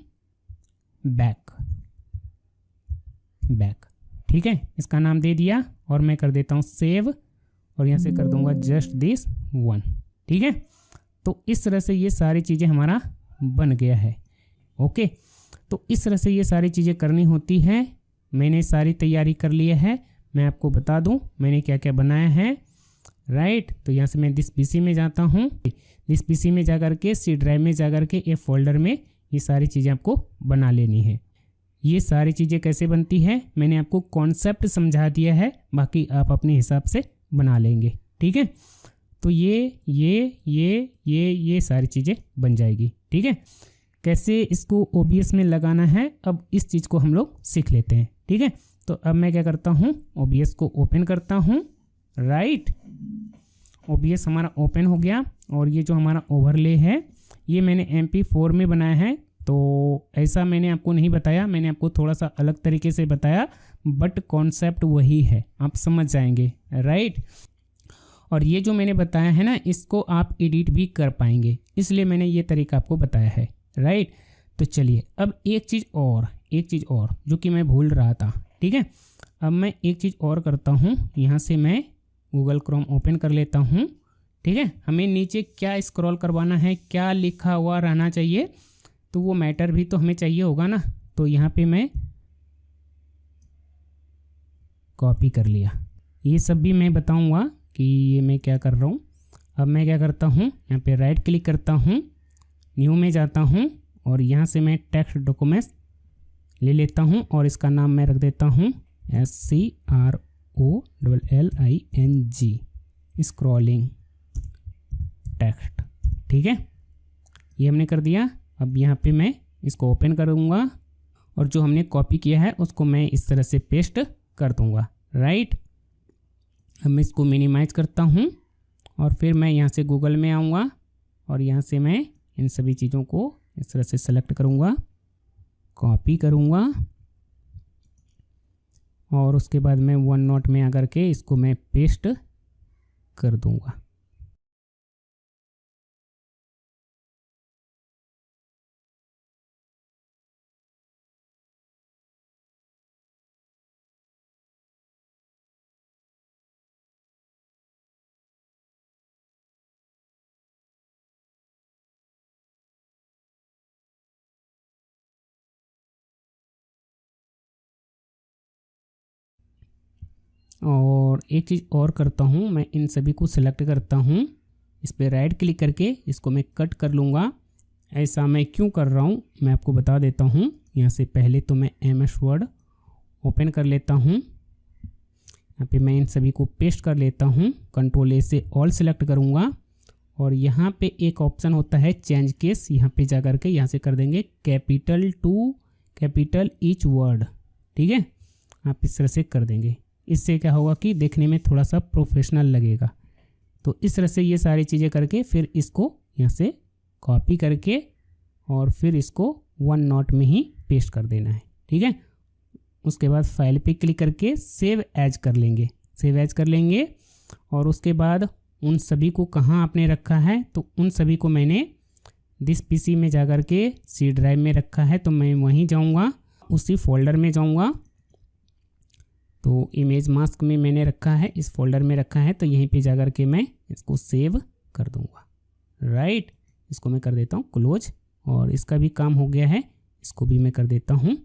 बैक, ठीक है। इसका नाम दे दिया और मैं कर देता हूँ सेव और यहाँ से कर दूंगा जस्ट दिस वन, ठीक है। तो इस तरह से ये सारी चीज़ें हमारा बन गया है, ओके। तो इस तरह से ये सारी चीज़ें करनी होती हैं। मैंने सारी तैयारी कर ली है। मैं आपको बता दूं मैंने क्या क्या बनाया है, राइट। तो यहाँ से मैं दिस PC में जाता हूँ, दिस PC में जा कर के C ड्राइव में जा कर के ये फोल्डर में ये सारी चीज़ें आपको बना लेनी है। ये सारी चीज़ें कैसे बनती है मैंने आपको कॉन्सेप्ट समझा दिया है, बाकी आप अपने हिसाब से बना लेंगे, ठीक है। तो ये सारी चीज़ें बन जाएगी, ठीक है। कैसे इसको OBS में लगाना है अब इस चीज़ को हम लोग सीख लेते हैं, ठीक है। तो अब मैं क्या करता हूँ, OBS को ओपन करता हूँ, राइट। OBS हमारा ओपन हो गया और ये जो हमारा ओवरले है ये मैंने MP4 में बनाया है। तो ऐसा मैंने आपको नहीं बताया, मैंने आपको थोड़ा सा अलग तरीके से बताया, बट कॉन्सेप्ट वही है, आप समझ जाएंगे, राइट। और ये जो मैंने बताया है ना, इसको आप एडिट भी कर पाएंगे, इसलिए मैंने ये तरीका आपको बताया है, राइट। तो चलिए अब एक चीज़ और जो कि मैं भूल रहा था, ठीक है। अब मैं एक चीज़ और करता हूँ, यहाँ से मैं गूगल क्रोम ओपन कर लेता हूँ, ठीक है। हमें नीचे क्या स्क्रॉल करवाना है, क्या लिखा हुआ रहना चाहिए, तो वो मैटर भी तो हमें चाहिए होगा ना। तो यहाँ पे मैं कॉपी कर लिया, ये सब भी मैं बताऊँगा कि ये मैं क्या कर रहा हूँ। अब मैं क्या करता हूँ, यहाँ पे राइट क्लिक करता हूँ, न्यू में जाता हूँ और यहाँ से मैं टेक्स्ट डॉक्यूमेंट्स ले लेता हूँ और इसका नाम मैं रख देता हूँ SCROLLING, स्क्रॉलिंग टेक्स्ट, ठीक है। ये हमने कर दिया। अब यहाँ पे मैं इसको ओपन करूँगा और जो हमने कॉपी किया है उसको मैं इस तरह से पेस्ट कर दूँगा, राइट। अब मैं इसको मिनिमाइज करता हूँ और फिर मैं यहाँ से गूगल में आऊँगा और यहाँ से मैं इन सभी चीज़ों को इस तरह से सेलेक्ट करूँगा, कॉपी करूँगा और उसके बाद मैं वन नोट में आकर के इसको मैं पेस्ट कर दूंगा। और एक चीज़ और करता हूँ, मैं इन सभी को सिलेक्ट करता हूँ, इस पर राइट क्लिक करके इसको मैं कट कर लूँगा। ऐसा मैं क्यों कर रहा हूँ मैं आपको बता देता हूँ। यहाँ से पहले तो मैं MS वर्ड ओपन कर लेता हूँ, यहाँ पे मैं इन सभी को पेस्ट कर लेता हूँ, कंट्रोल A से ऑल सेलेक्ट करूँगा और यहाँ पे एक ऑप्शन होता है चेंज केस, यहाँ पे जा कर के यहाँ से कर देंगे capital to capital each word. ठीक है, आप इस तरह से कर देंगे। इससे क्या होगा कि देखने में थोड़ा सा प्रोफेशनल लगेगा। तो इस तरह से ये सारी चीज़ें करके फिर इसको यहाँ से कॉपी करके और फिर इसको वन नोट में ही पेस्ट कर देना है। ठीक है, उसके बाद फाइल पे क्लिक करके सेव एज कर लेंगे, सेव एज कर लेंगे। और उसके बाद उन सभी को कहाँ आपने रखा है, तो उन सभी को मैंने दिस पीसी में जा कर के सी ड्राइव में रखा है, तो मैं वहीं जाऊँगा, उसी फोल्डर में जाऊँगा। तो इमेज मास्क में मैंने रखा है, इस फोल्डर में रखा है, तो यहीं पे जा कर के मैं इसको सेव कर दूँगा। राइट, इसको मैं कर देता हूँ क्लोज और इसका भी काम हो गया है, इसको भी मैं कर देता हूँ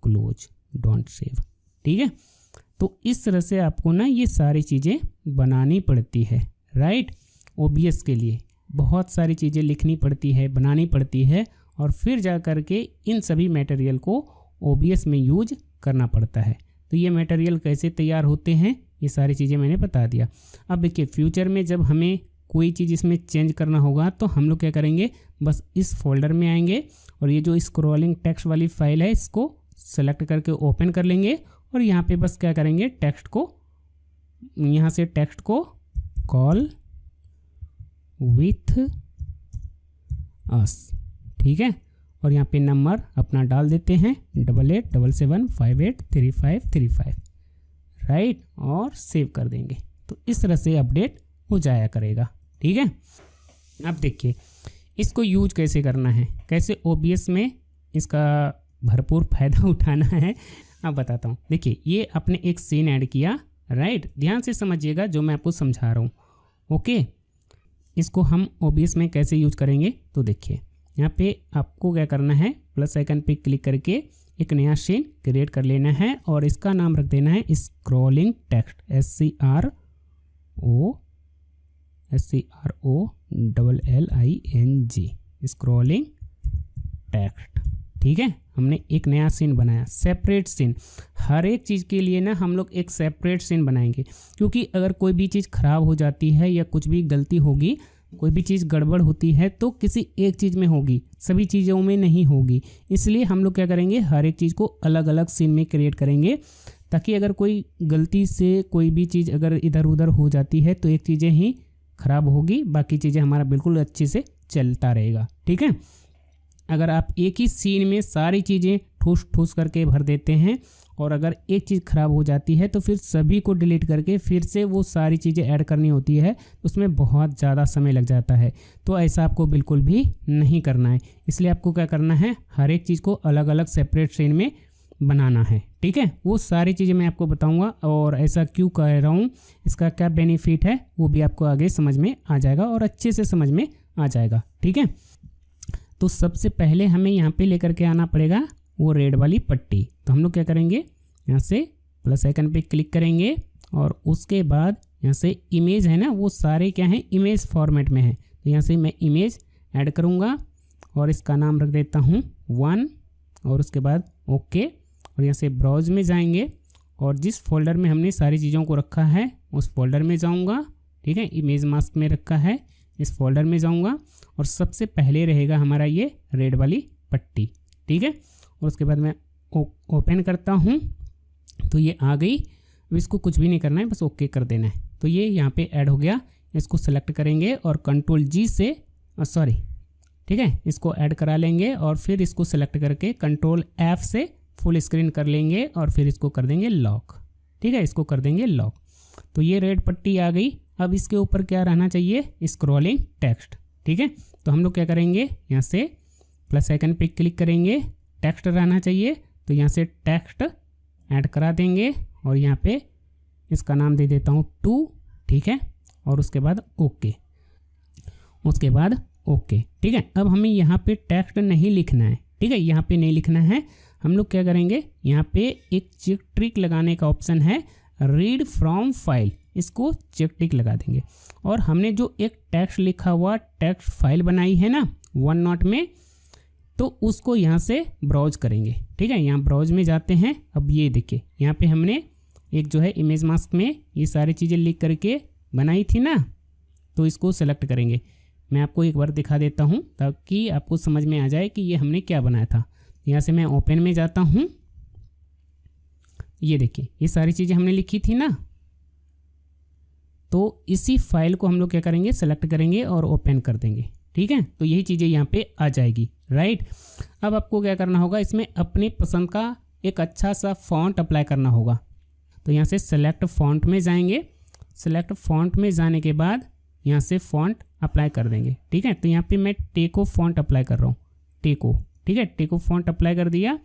क्लोज, डोंट सेव। ठीक है, तो इस तरह से आपको ना ये सारी चीज़ें बनानी पड़ती है। राइट, OBS के लिए बहुत सारी चीज़ें लिखनी पड़ती है, बनानी पड़ती है और फिर जा कर के इन सभी मटेरियल को OBS में यूज करना पड़ता है। तो ये मटेरियल कैसे तैयार होते हैं ये सारी चीज़ें मैंने बता दिया। अब देखिए फ्यूचर में जब हमें कोई चीज़ इसमें चेंज करना होगा तो हम लोग क्या करेंगे, बस इस फोल्डर में आएंगे और ये जो स्क्रॉलिंग टेक्स्ट वाली फाइल है इसको सेलेक्ट करके ओपन कर लेंगे और यहाँ पे बस क्या करेंगे, टेक्स्ट को यहाँ से टेक्स्ट को कॉल विथ अस। ठीक है, और यहाँ पे नंबर अपना डाल देते हैं 8877583535। राइट, और सेव कर देंगे। तो इस तरह से अपडेट हो जाया करेगा। ठीक है, अब देखिए इसको यूज कैसे करना है, कैसे OBS में इसका भरपूर फ़ायदा उठाना है, अब बताता हूँ। देखिए ये आपने एक सीन ऐड किया। राइट, ध्यान से समझिएगा जो मैं आपको समझा रहा हूँ। ओके, इसको हम OBS में कैसे यूज करेंगे, तो देखिए यहाँ पे आपको क्या करना है, प्लस आइकन पे क्लिक करके एक नया सीन क्रिएट कर लेना है और इसका नाम रख देना है scrolling text, SCROLLING, scrolling text. ठीक है, हमने एक नया सीन बनाया, सेपरेट सीन। हर एक चीज़ के लिए ना हम लोग एक सेपरेट सीन बनाएंगे, क्योंकि अगर कोई भी चीज़ ख़राब हो जाती है या कुछ भी गलती होगी, कोई भी चीज़ गड़बड़ होती है तो किसी एक चीज़ में होगी, सभी चीज़ों में नहीं होगी। इसलिए हम लोग क्या करेंगे, हर एक चीज़ को अलग अलग सीन में क्रिएट करेंगे, ताकि अगर कोई गलती से कोई भी चीज़ अगर इधर उधर हो जाती है तो एक चीज़ें ही ख़राब होगी, बाकी चीज़ें हमारा बिल्कुल अच्छे से चलता रहेगा। ठीक है, अगर आप एक ही सीन में सारी चीज़ें ठूस ठूस करके भर देते हैं और अगर एक चीज़ ख़राब हो जाती है तो फिर सभी को डिलीट करके फिर से वो सारी चीज़ें ऐड करनी होती है, उसमें बहुत ज़्यादा समय लग जाता है। तो ऐसा आपको बिल्कुल भी नहीं करना है। इसलिए आपको क्या करना है, हर एक चीज़ को अलग अलग सेपरेट सीन में बनाना है। ठीक है, वो सारी चीज़ें मैं आपको बताऊंगा और ऐसा क्यों कह रहा हूँ, इसका क्या बेनिफिट है वो भी आपको आगे समझ में आ जाएगा और अच्छे से समझ में आ जाएगा। ठीक है, तो सबसे पहले हमें यहाँ पे लेकर के आना पड़ेगा वो रेड वाली पट्टी। तो हम लोग क्या करेंगे, यहाँ से प्लस आइकन पे क्लिक करेंगे और उसके बाद यहाँ से इमेज है ना, वो सारे क्या हैं, इमेज फॉर्मेट में है। तो यहाँ से मैं इमेज ऐड करूँगा और इसका नाम रख देता हूँ 1 और उसके बाद ओके। और यहाँ से ब्राउज में जाएंगे और जिस फोल्डर में हमने सारी चीज़ों को रखा है उस फोल्डर में जाऊँगा। ठीक है, इमेज मास्क में रखा है, इस फोल्डर में जाऊँगा और सबसे पहले रहेगा हमारा ये रेड वाली पट्टी। ठीक है, और उसके बाद मैं ओपन करता हूँ तो ये आ गई। इसको कुछ भी नहीं करना है, बस ओके कर देना है। तो ये यहाँ पे ऐड हो गया। इसको सेलेक्ट करेंगे और कंट्रोल G से ठीक है, इसको ऐड करा लेंगे और फिर इसको सेलेक्ट करके कंट्रोल F से फुल स्क्रीन कर लेंगे और फिर इसको कर देंगे लॉक। ठीक है, इसको कर देंगे लॉक। तो ये रेड पट्टी आ गई अब इसके ऊपर क्या रहना चाहिए, स्क्रॉलिंग टेक्स्ट। ठीक है, तो हम लोग क्या करेंगे, यहाँ से प्लस आइकन पे क्लिक करेंगे, टेक्स्ट रहना चाहिए, तो यहाँ से टेक्स्ट ऐड करा देंगे और यहाँ पे इसका नाम दे देता हूँ 2। ठीक है, और उसके बाद ओके, उसके बाद ओके। ठीक है, अब हमें यहाँ पे टेक्स्ट नहीं लिखना है। ठीक है, यहाँ पे नहीं लिखना है, हम लोग क्या करेंगे, यहाँ पे एक चेक ट्रिक लगाने का ऑप्शन है, रीड फ्रॉम फाइल, इसको चेक टिक लगा देंगे। और हमने जो एक टेक्स्ट लिखा हुआ टेक्स्ट फाइल बनाई है ना वन नोट में, तो उसको यहाँ से ब्राउज करेंगे। ठीक है, यहाँ ब्राउज में जाते हैं। अब ये देखिए, यहाँ पे हमने एक जो है इमेज मास्क में ये सारी चीज़ें लिख करके बनाई थी ना, तो इसको सेलेक्ट करेंगे। मैं आपको एक बार दिखा देता हूँ ताकि आपको समझ में आ जाए कि ये हमने क्या बनाया था। यहाँ से मैं ओपन में जाता हूँ, ये देखिए ये सारी चीज़ें हमने लिखी थी ना, तो इसी फाइल को हम लोग क्या करेंगे, सेलेक्ट करेंगे और ओपन कर देंगे। ठीक है, तो यही चीज़ें यहाँ पे आ जाएगी। राइट, अब आपको क्या करना होगा, इसमें अपनी पसंद का एक अच्छा सा फॉन्ट अप्लाई करना होगा। तो यहाँ से सेलेक्ट फॉन्ट में जाएंगे, सेलेक्ट फॉन्ट में जाने के बाद यहाँ से फॉन्ट अप्लाई कर देंगे। ठीक है, तो यहाँ पे मैं टेको फॉन्ट अप्लाई कर रहा हूँ, टेको। ठीक है, टेको फॉन्ट अप्लाई कर दिया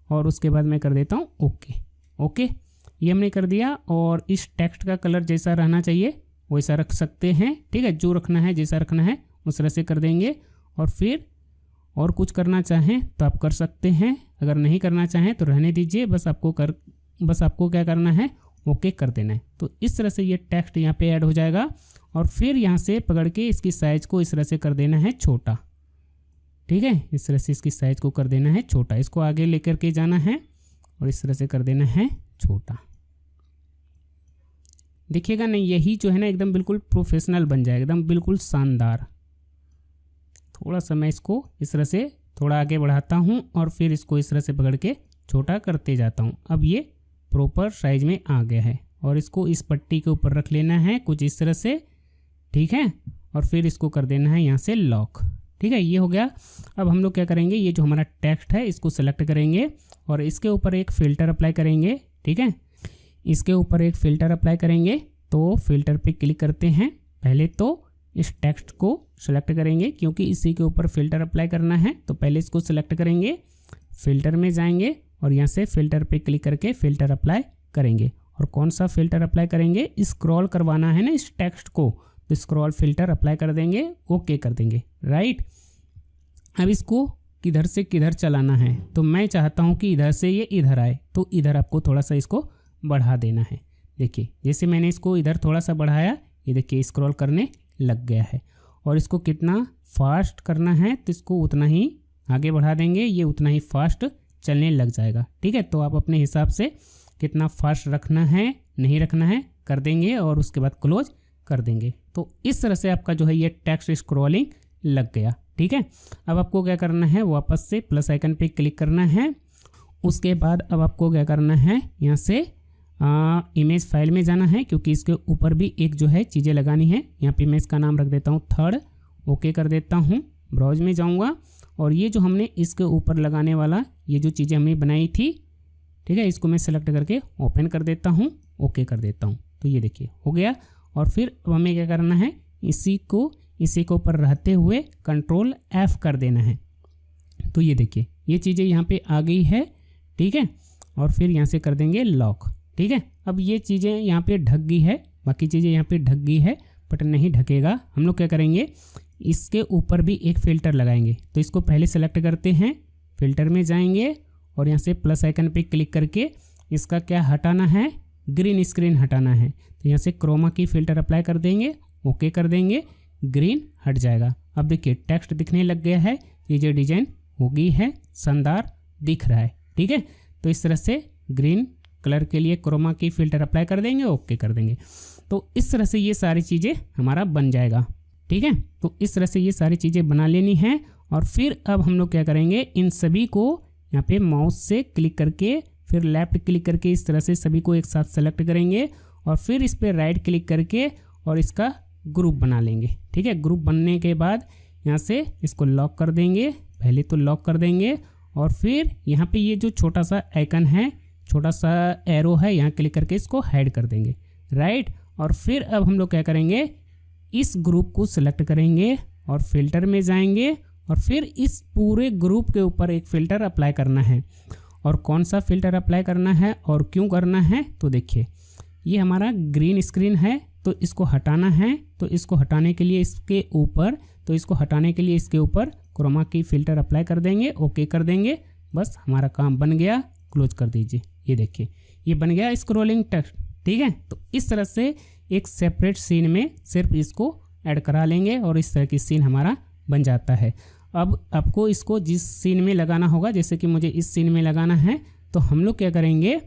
और उसके बाद मैं कर देता हूँ ओके। ओके, ये हमने कर दिया। और इस टेक्स्ट का कलर जैसा रहना चाहिए वैसा रख सकते हैं। ठीक है, जो रखना है जैसा रखना है उस तरह से कर देंगे। और फिर और कुछ करना चाहें तो आप कर सकते हैं, अगर नहीं करना चाहें तो रहने दीजिए। बस आपको क्या करना है, ओके कर देना है। तो इस तरह से ये टेक्स्ट यहाँ पे ऐड हो जाएगा। और फिर यहाँ से पकड़ के इसकी साइज़ को इस तरह से कर देना है छोटा। ठीक है, इस तरह से इसकी साइज़ को कर देना है छोटा, इसको आगे लेकर के जाना है और इस तरह से कर देना है छोटा। देखिएगा नहीं, यही जो है ना एकदम बिल्कुल प्रोफेशनल बन जाएगा, एकदम बिल्कुल शानदार। थोड़ा सा मैं इसको इस तरह से थोड़ा आगे बढ़ाता हूँ और फिर इसको इस तरह से पकड़ के छोटा करते जाता हूँ। अब ये प्रॉपर साइज में आ गया है और इसको इस पट्टी के ऊपर रख लेना है कुछ इस तरह से। ठीक है, और फिर इसको कर देना है यहाँ से लॉक। ठीक है, ये हो गया। अब हम लोग क्या करेंगे, ये जो हमारा टेक्स्ट है इसको सेलेक्ट करेंगे और इसके ऊपर एक फ़िल्टर अप्लाई करेंगे। ठीक है, इसके ऊपर एक फ़िल्टर अप्लाई करेंगे। तो फिल्टर पे क्लिक करते हैं। पहले तो इस टेक्स्ट को सेलेक्ट करेंगे क्योंकि इसी के ऊपर फ़िल्टर अप्लाई करना है, तो पहले इसको सेलेक्ट करेंगे, फ़िल्टर में जाएंगे और यहाँ से फ़िल्टर पे क्लिक करके फ़िल्टर अप्लाई करेंगे। और कौन सा फ़िल्टर अप्लाई करेंगे, स्क्रॉल करवाना है ना इस टेक्स्ट को, तो स्क्रॉल फ़िल्टर अप्लाई कर देंगे, ओके कर देंगे। राइट, अब इसको किधर से किधर चलाना है, तो मैं चाहता हूँ कि इधर से ये इधर आए, तो इधर आपको थोड़ा सा इसको बढ़ा देना है। देखिए जैसे मैंने इसको इधर थोड़ा सा बढ़ाया, ये देखिए स्क्रॉल करने लग गया है। और इसको कितना फास्ट करना है तो इसको उतना ही आगे बढ़ा देंगे, ये उतना ही फास्ट चलने लग जाएगा। ठीक है, तो आप अपने हिसाब से कितना फास्ट रखना है नहीं रखना है कर देंगे और उसके बाद क्लोज कर देंगे। तो इस तरह से आपका जो है ये टेक्स्ट स्क्रॉलिंग लग गया। ठीक है, अब आपको क्या करना है, वापस से प्लस आइकन पे क्लिक करना है। उसके बाद अब आपको क्या करना है, यहाँ से इमेज फाइल में जाना है क्योंकि इसके ऊपर भी एक जो है चीज़ें लगानी है। यहाँ पे मैं इसका नाम रख देता हूँ थर्ड, ओके कर देता हूँ। ब्राउज में जाऊँगा और ये जो हमने इसके ऊपर लगाने वाला ये जो चीज़ें हमने बनाई थी, ठीक है, इसको मैं सेलेक्ट करके ओपन कर देता हूँ, ओके कर देता हूँ। तो ये देखिए हो गया। और फिर अब हमें क्या करना है, इसी के ऊपर रहते हुए कंट्रोल F कर देना है। तो ये देखिए ये चीज़ें यहाँ पे आ गई है। ठीक है, और फिर यहाँ से कर देंगे लॉक। ठीक है, अब ये चीज़ें यहाँ पे ढक गई है, बाकी चीज़ें यहाँ पे ढक गई है बट नहीं ढकेगा। हम लोग क्या करेंगे, इसके ऊपर भी एक फ़िल्टर लगाएंगे। तो इसको पहले सेलेक्ट करते हैं, फ़िल्टर में जाएंगे और यहाँ से प्लस आइकन पे क्लिक करके इसका क्या हटाना है, ग्रीन स्क्रीन हटाना है। तो यहाँ से क्रोमा की फ़िल्टर अप्लाई कर देंगे, ओके कर देंगे, ग्रीन हट जाएगा। अब देखिए टेक्स्ट दिखने लग गया है, ये जो डिज़ाइन हो गई है, शानदार दिख रहा है। ठीक है, तो इस तरह से ग्रीन कलर के लिए क्रोमा की फ़िल्टर अप्लाई कर देंगे, ओके कर देंगे। तो इस तरह से ये सारी चीज़ें हमारा बन जाएगा। ठीक है, तो इस तरह से ये सारी चीज़ें बना लेनी है। और फिर अब हम लोग क्या करेंगे, इन सभी को यहाँ पे माउस से क्लिक करके फिर लेफ़्ट क्लिक करके इस तरह से सभी को एक साथ सेलेक्ट करेंगे और फिर इस पर राइट क्लिक करके और इसका ग्रुप बना लेंगे। ठीक है, ग्रुप बनने के बाद यहाँ से इसको लॉक कर देंगे, पहले तो लॉक कर देंगे और फिर यहाँ पे ये जो छोटा सा आइकन है, छोटा सा एरो है, यहाँ क्लिक करके इसको हाइड कर देंगे। राइट, और फिर अब हम लोग क्या करेंगे, इस ग्रुप को सिलेक्ट करेंगे और फिल्टर में जाएंगे और फिर इस पूरे ग्रुप के ऊपर एक फ़िल्टर अप्लाई करना है। और कौन सा फ़िल्टर अप्लाई करना है और क्यों करना है, तो देखिए ये हमारा ग्रीन स्क्रीन है, तो इसको हटाना है। तो इसको हटाने के लिए इसके ऊपर क्रोमा की फ़िल्टर अप्लाई कर देंगे, ओके कर देंगे। बस हमारा काम बन गया, क्लोज कर दीजिए। ये देखिए ये बन गया स्क्रॉलिंग टेक्स्ट, ठीक है। तो इस तरह से एक सेपरेट सीन में सिर्फ इसको ऐड करा लेंगे और इस तरह की सीन हमारा बन जाता है। अब आपको इसको जिस सीन में लगाना होगा, जैसे कि मुझे इस सीन में लगाना है, तो हम लोग क्या करेंगे,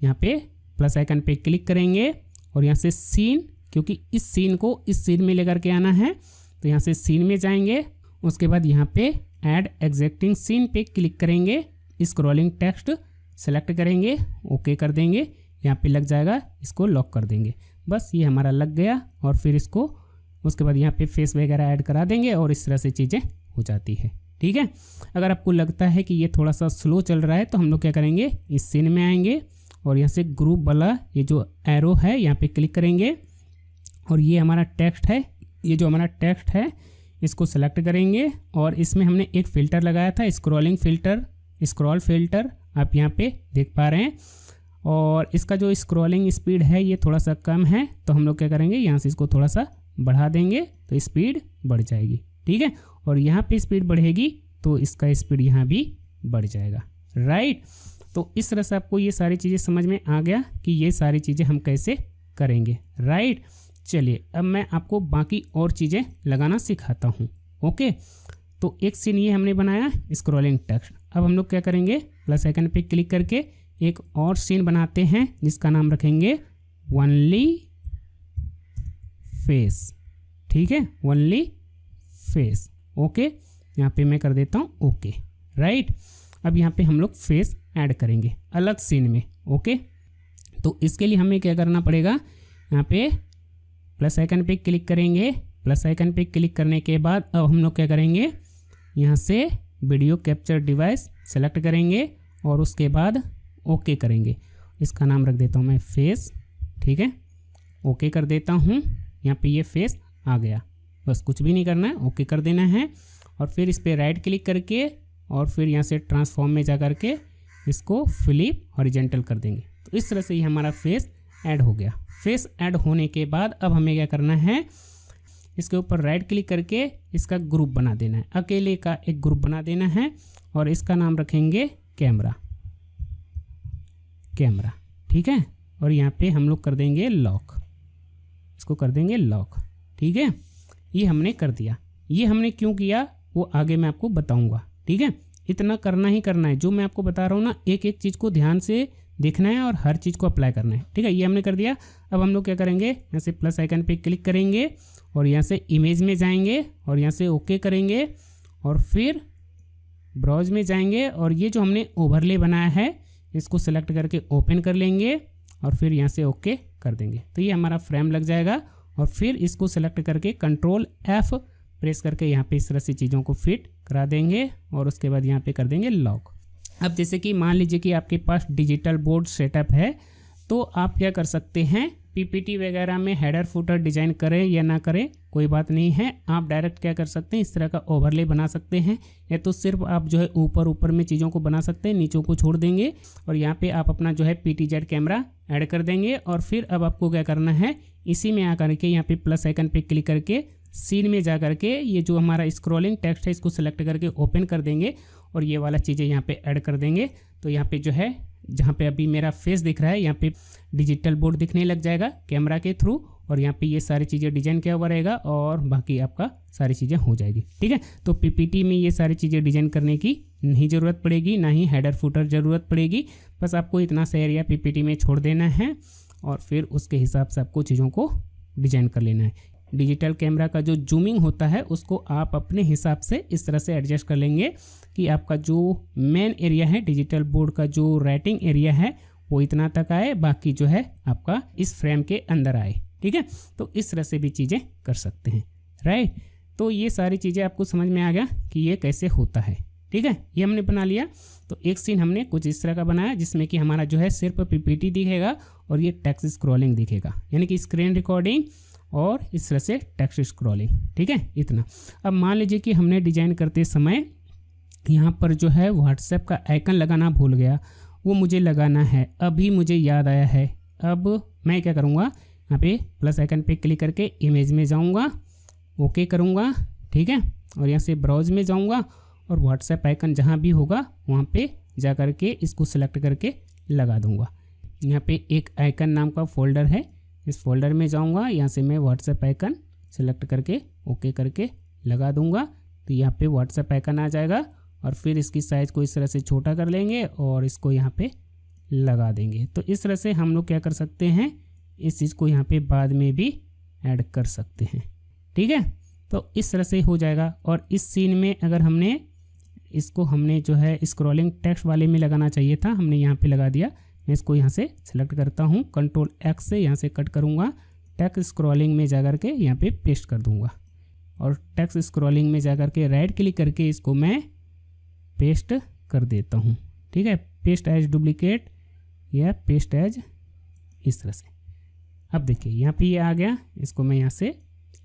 यहाँ पे प्लस आइकन पे क्लिक करेंगे और यहाँ से सीन, क्योंकि इस सीन को इस सीन में लेकर के आना है, तो यहाँ से सीन में जाएंगे। उसके बाद यहाँ पे ऐड एग्जिस्टिंग सीन पे क्लिक करेंगे, स्क्रॉलिंग टेक्स्ट सेलेक्ट करेंगे, ओके कर देंगे। यहाँ पे लग जाएगा, इसको लॉक कर देंगे। बस ये हमारा लग गया। और फिर इसको उसके बाद यहाँ पे फेस वगैरह ऐड करा देंगे और इस तरह से चीज़ें हो जाती है, ठीक है। अगर आपको लगता है कि ये थोड़ा सा स्लो चल रहा है, तो हम लोग क्या करेंगे, इस सीन में आएंगे और यहाँ से ग्रुप वाला ये जो एरो है यहाँ पे क्लिक करेंगे और ये हमारा टेक्स्ट है, ये जो हमारा टेक्स्ट है इसको सेलेक्ट करेंगे और इसमें हमने एक फ़िल्टर लगाया था, स्क्रॉलिंग फ़िल्टर, स्क्रॉल फिल्टर, आप यहाँ पे देख पा रहे हैं। और इसका जो स्क्रॉलिंग स्पीड है ये थोड़ा सा कम है, तो हम लोग क्या करेंगे, यहाँ से इसको थोड़ा सा बढ़ा देंगे तो स्पीड बढ़ जाएगी, ठीक है। और यहाँ पे स्पीड बढ़ेगी तो इसका स्पीड यहाँ भी बढ़ जाएगा, राइट। तो इस तरह से आपको ये सारी चीज़ें समझ में आ गया कि ये सारी चीज़ें हम कैसे करेंगे, राइट। चलिए अब मैं आपको बाकी और चीज़ें लगाना सिखाता हूँ, ओके। तो एक सीन ये हमने बनाया स्क्रॉलिंग टेक्स्ट। अब हम लोग क्या करेंगे, प्लस आइकन पे क्लिक करके एक और सीन बनाते हैं जिसका नाम रखेंगे ओनली फेस, ठीक है, ओनली फेस, ओके। यहाँ पे मैं कर देता हूँ ओके, राइट। अब यहाँ पे हम लोग फेस ऐड करेंगे अलग सीन में, ओके। तो इसके लिए हमें क्या करना पड़ेगा, यहाँ पे प्लस आइकन पे क्लिक करेंगे। प्लस आइकन पे क्लिक करने के बाद अब हम लोग क्या करेंगे, यहाँ से वीडियो कैप्चर डिवाइस सेलेक्ट करेंगे और उसके बाद ओके करेंगे। इसका नाम रख देता हूँ मैं फेस, ठीक है, ओके कर देता हूँ। यहाँ पे ये फेस आ गया, बस कुछ भी नहीं करना है, ओके कर देना है। और फिर इस पर राइट क्लिक करके और फिर यहाँ से ट्रांसफॉर्म में जा करके इसको फ्लिप हॉरिजॉन्टल कर देंगे। तो इस तरह से ये हमारा फेस ऐड हो गया। फेस ऐड होने के बाद अब हमें क्या करना है, इसके ऊपर राइट क्लिक करके इसका ग्रुप बना देना है, अकेले का एक ग्रुप बना देना है और इसका नाम रखेंगे कैमरा, कैमरा, ठीक है। और यहाँ पे हम लोग कर देंगे लॉक, इसको कर देंगे लॉक, ठीक है। ये हमने कर दिया। ये हमने क्यों किया वो आगे मैं आपको बताऊंगा, ठीक है। इतना करना ही करना है, जो मैं आपको बता रहा हूँ ना, एक एक चीज़ को ध्यान से देखना है और हर चीज़ को अप्लाई करना है, ठीक है। ये हमने कर दिया। अब हम लोग क्या करेंगे, यहाँ से प्लस आइकन पे क्लिक करेंगे और यहाँ से इमेज में जाएंगे और यहाँ से ओके करेंगे और फिर ब्राउज में जाएंगे और ये जो हमने ओवरले बनाया है इसको सेलेक्ट करके ओपन कर लेंगे और फिर यहाँ से ओके कर देंगे। तो ये हमारा फ्रेम लग जाएगा और फिर इसको सेलेक्ट करके कंट्रोल F प्रेस करके यहाँ पे इस तरह से चीज़ों को फिट करा देंगे और उसके बाद यहाँ पे कर देंगे लॉक। अब जैसे कि मान लीजिए कि आपके पास डिजिटल बोर्ड सेटअप है, तो आप क्या कर सकते हैं, पीपीटी वगैरह में हेडर फुटर डिजाइन करें या ना करें कोई बात नहीं है, आप डायरेक्ट क्या कर सकते हैं, इस तरह का ओवरले बना सकते हैं। या तो सिर्फ आप जो है ऊपर में चीज़ों को बना सकते हैं, नीचों को छोड़ देंगे और यहाँ पे आप अपना जो है PTZ कैमरा ऐड कर देंगे। और फिर अब आपको क्या करना है, इसी में आकर के यहाँ पे प्लस आइकन पे क्लिक करके सीन में जा करके ये जो हमारा स्क्रॉलिंग टेक्स्ट है इसको सेलेक्ट करके ओपन कर देंगे और ये वाला चीज़ें यहाँ पे ऐड कर देंगे। तो यहाँ पे जो है जहाँ पे अभी मेरा फेस दिख रहा है यहाँ पे डिजिटल बोर्ड दिखने लग जाएगा कैमरा के थ्रू और यहाँ पे ये सारी चीज़ें डिजाइन किया हुआ रहेगा और बाकी आपका सारी चीज़ें हो जाएगी, ठीक है। तो पीपीटी में ये सारी चीज़ें डिजाइन करने की नहीं ज़रूरत पड़ेगी, ना ही हेडर फुटर ज़रूरत पड़ेगी। बस आपको इतना सा एरिया पीपीटी में छोड़ देना है और फिर उसके हिसाब से आपको चीज़ों को डिजाइन कर लेना है। डिजिटल कैमरा का जो जूमिंग होता है उसको आप अपने हिसाब से इस तरह से एडजस्ट कर लेंगे कि आपका जो मेन एरिया है डिजिटल बोर्ड का जो राइटिंग एरिया है वो इतना तक आए, बाकी जो है आपका इस फ्रेम के अंदर आए, ठीक है। तो इस तरह से भी चीज़ें कर सकते हैं, राइट। तो ये सारी चीज़ें आपको समझ में आ गया कि ये कैसे होता है, ठीक है, ये हमने बना लिया। तो एक सीन हमने कुछ इस तरह का बनाया जिसमें कि हमारा जो है सिर्फ पीपीटी दिखेगा और ये टेक्स्ट स्क्रॉलिंग दिखेगा, यानी कि स्क्रीन रिकॉर्डिंग और इस तरह से टेक्स्ट स्क्रॉलिंग। ठीक है, इतना। अब मान लीजिए कि हमने डिजाइन करते समय यहाँ पर जो है व्हाट्सएप का आइकन लगाना भूल गया, वो मुझे लगाना है, अभी मुझे याद आया है। अब मैं क्या करूँगा, यहाँ पे प्लस आइकन पे क्लिक करके इमेज में जाऊँगा, ओके करूँगा। ठीक है, और यहाँ से ब्राउज में जाऊँगा और व्हाट्सएप आइकन जहाँ भी होगा वहाँ पे जा कर के इसको सेलेक्ट करके लगा दूँगा। यहाँ पे एक आइकन नाम का फोल्डर है, इस फोल्डर में जाऊँगा, यहाँ से मैं व्हाट्सएप आइकन सेलेक्ट करके ओके करके लगा दूँगा। तो यहाँ पे व्हाट्सएप आइकन आ जाएगा और फिर इसकी साइज़ को इस तरह से छोटा कर लेंगे और इसको यहाँ पे लगा देंगे। तो इस तरह से हम लोग क्या कर सकते हैं, इस चीज़ को यहाँ पे बाद में भी ऐड कर सकते हैं। ठीक है, तो इस तरह से हो जाएगा। और इस सीन में अगर हमने जो है स्क्रॉलिंग टेक्स्ट वाले में लगाना चाहिए था, हमने यहाँ पे लगा दिया। मैं इसको यहाँ से सेलेक्ट करता हूँ, कंट्रोल एक्स से यहाँ से कट करूँगा, टेक्स्ट स्क्रॉलिंग में जाकर के यहाँ पे पेस्ट कर दूँगा और टेक्स्ट स्क्रॉलिंग में जाकर के राइट क्लिक करके इसको मैं पेस्ट कर देता हूँ। ठीक है, पेस्ट एज डुप्लीकेट या पेस्ट एज, इस तरह से। अब देखिए यहाँ पे ये आ गया, इसको मैं यहाँ से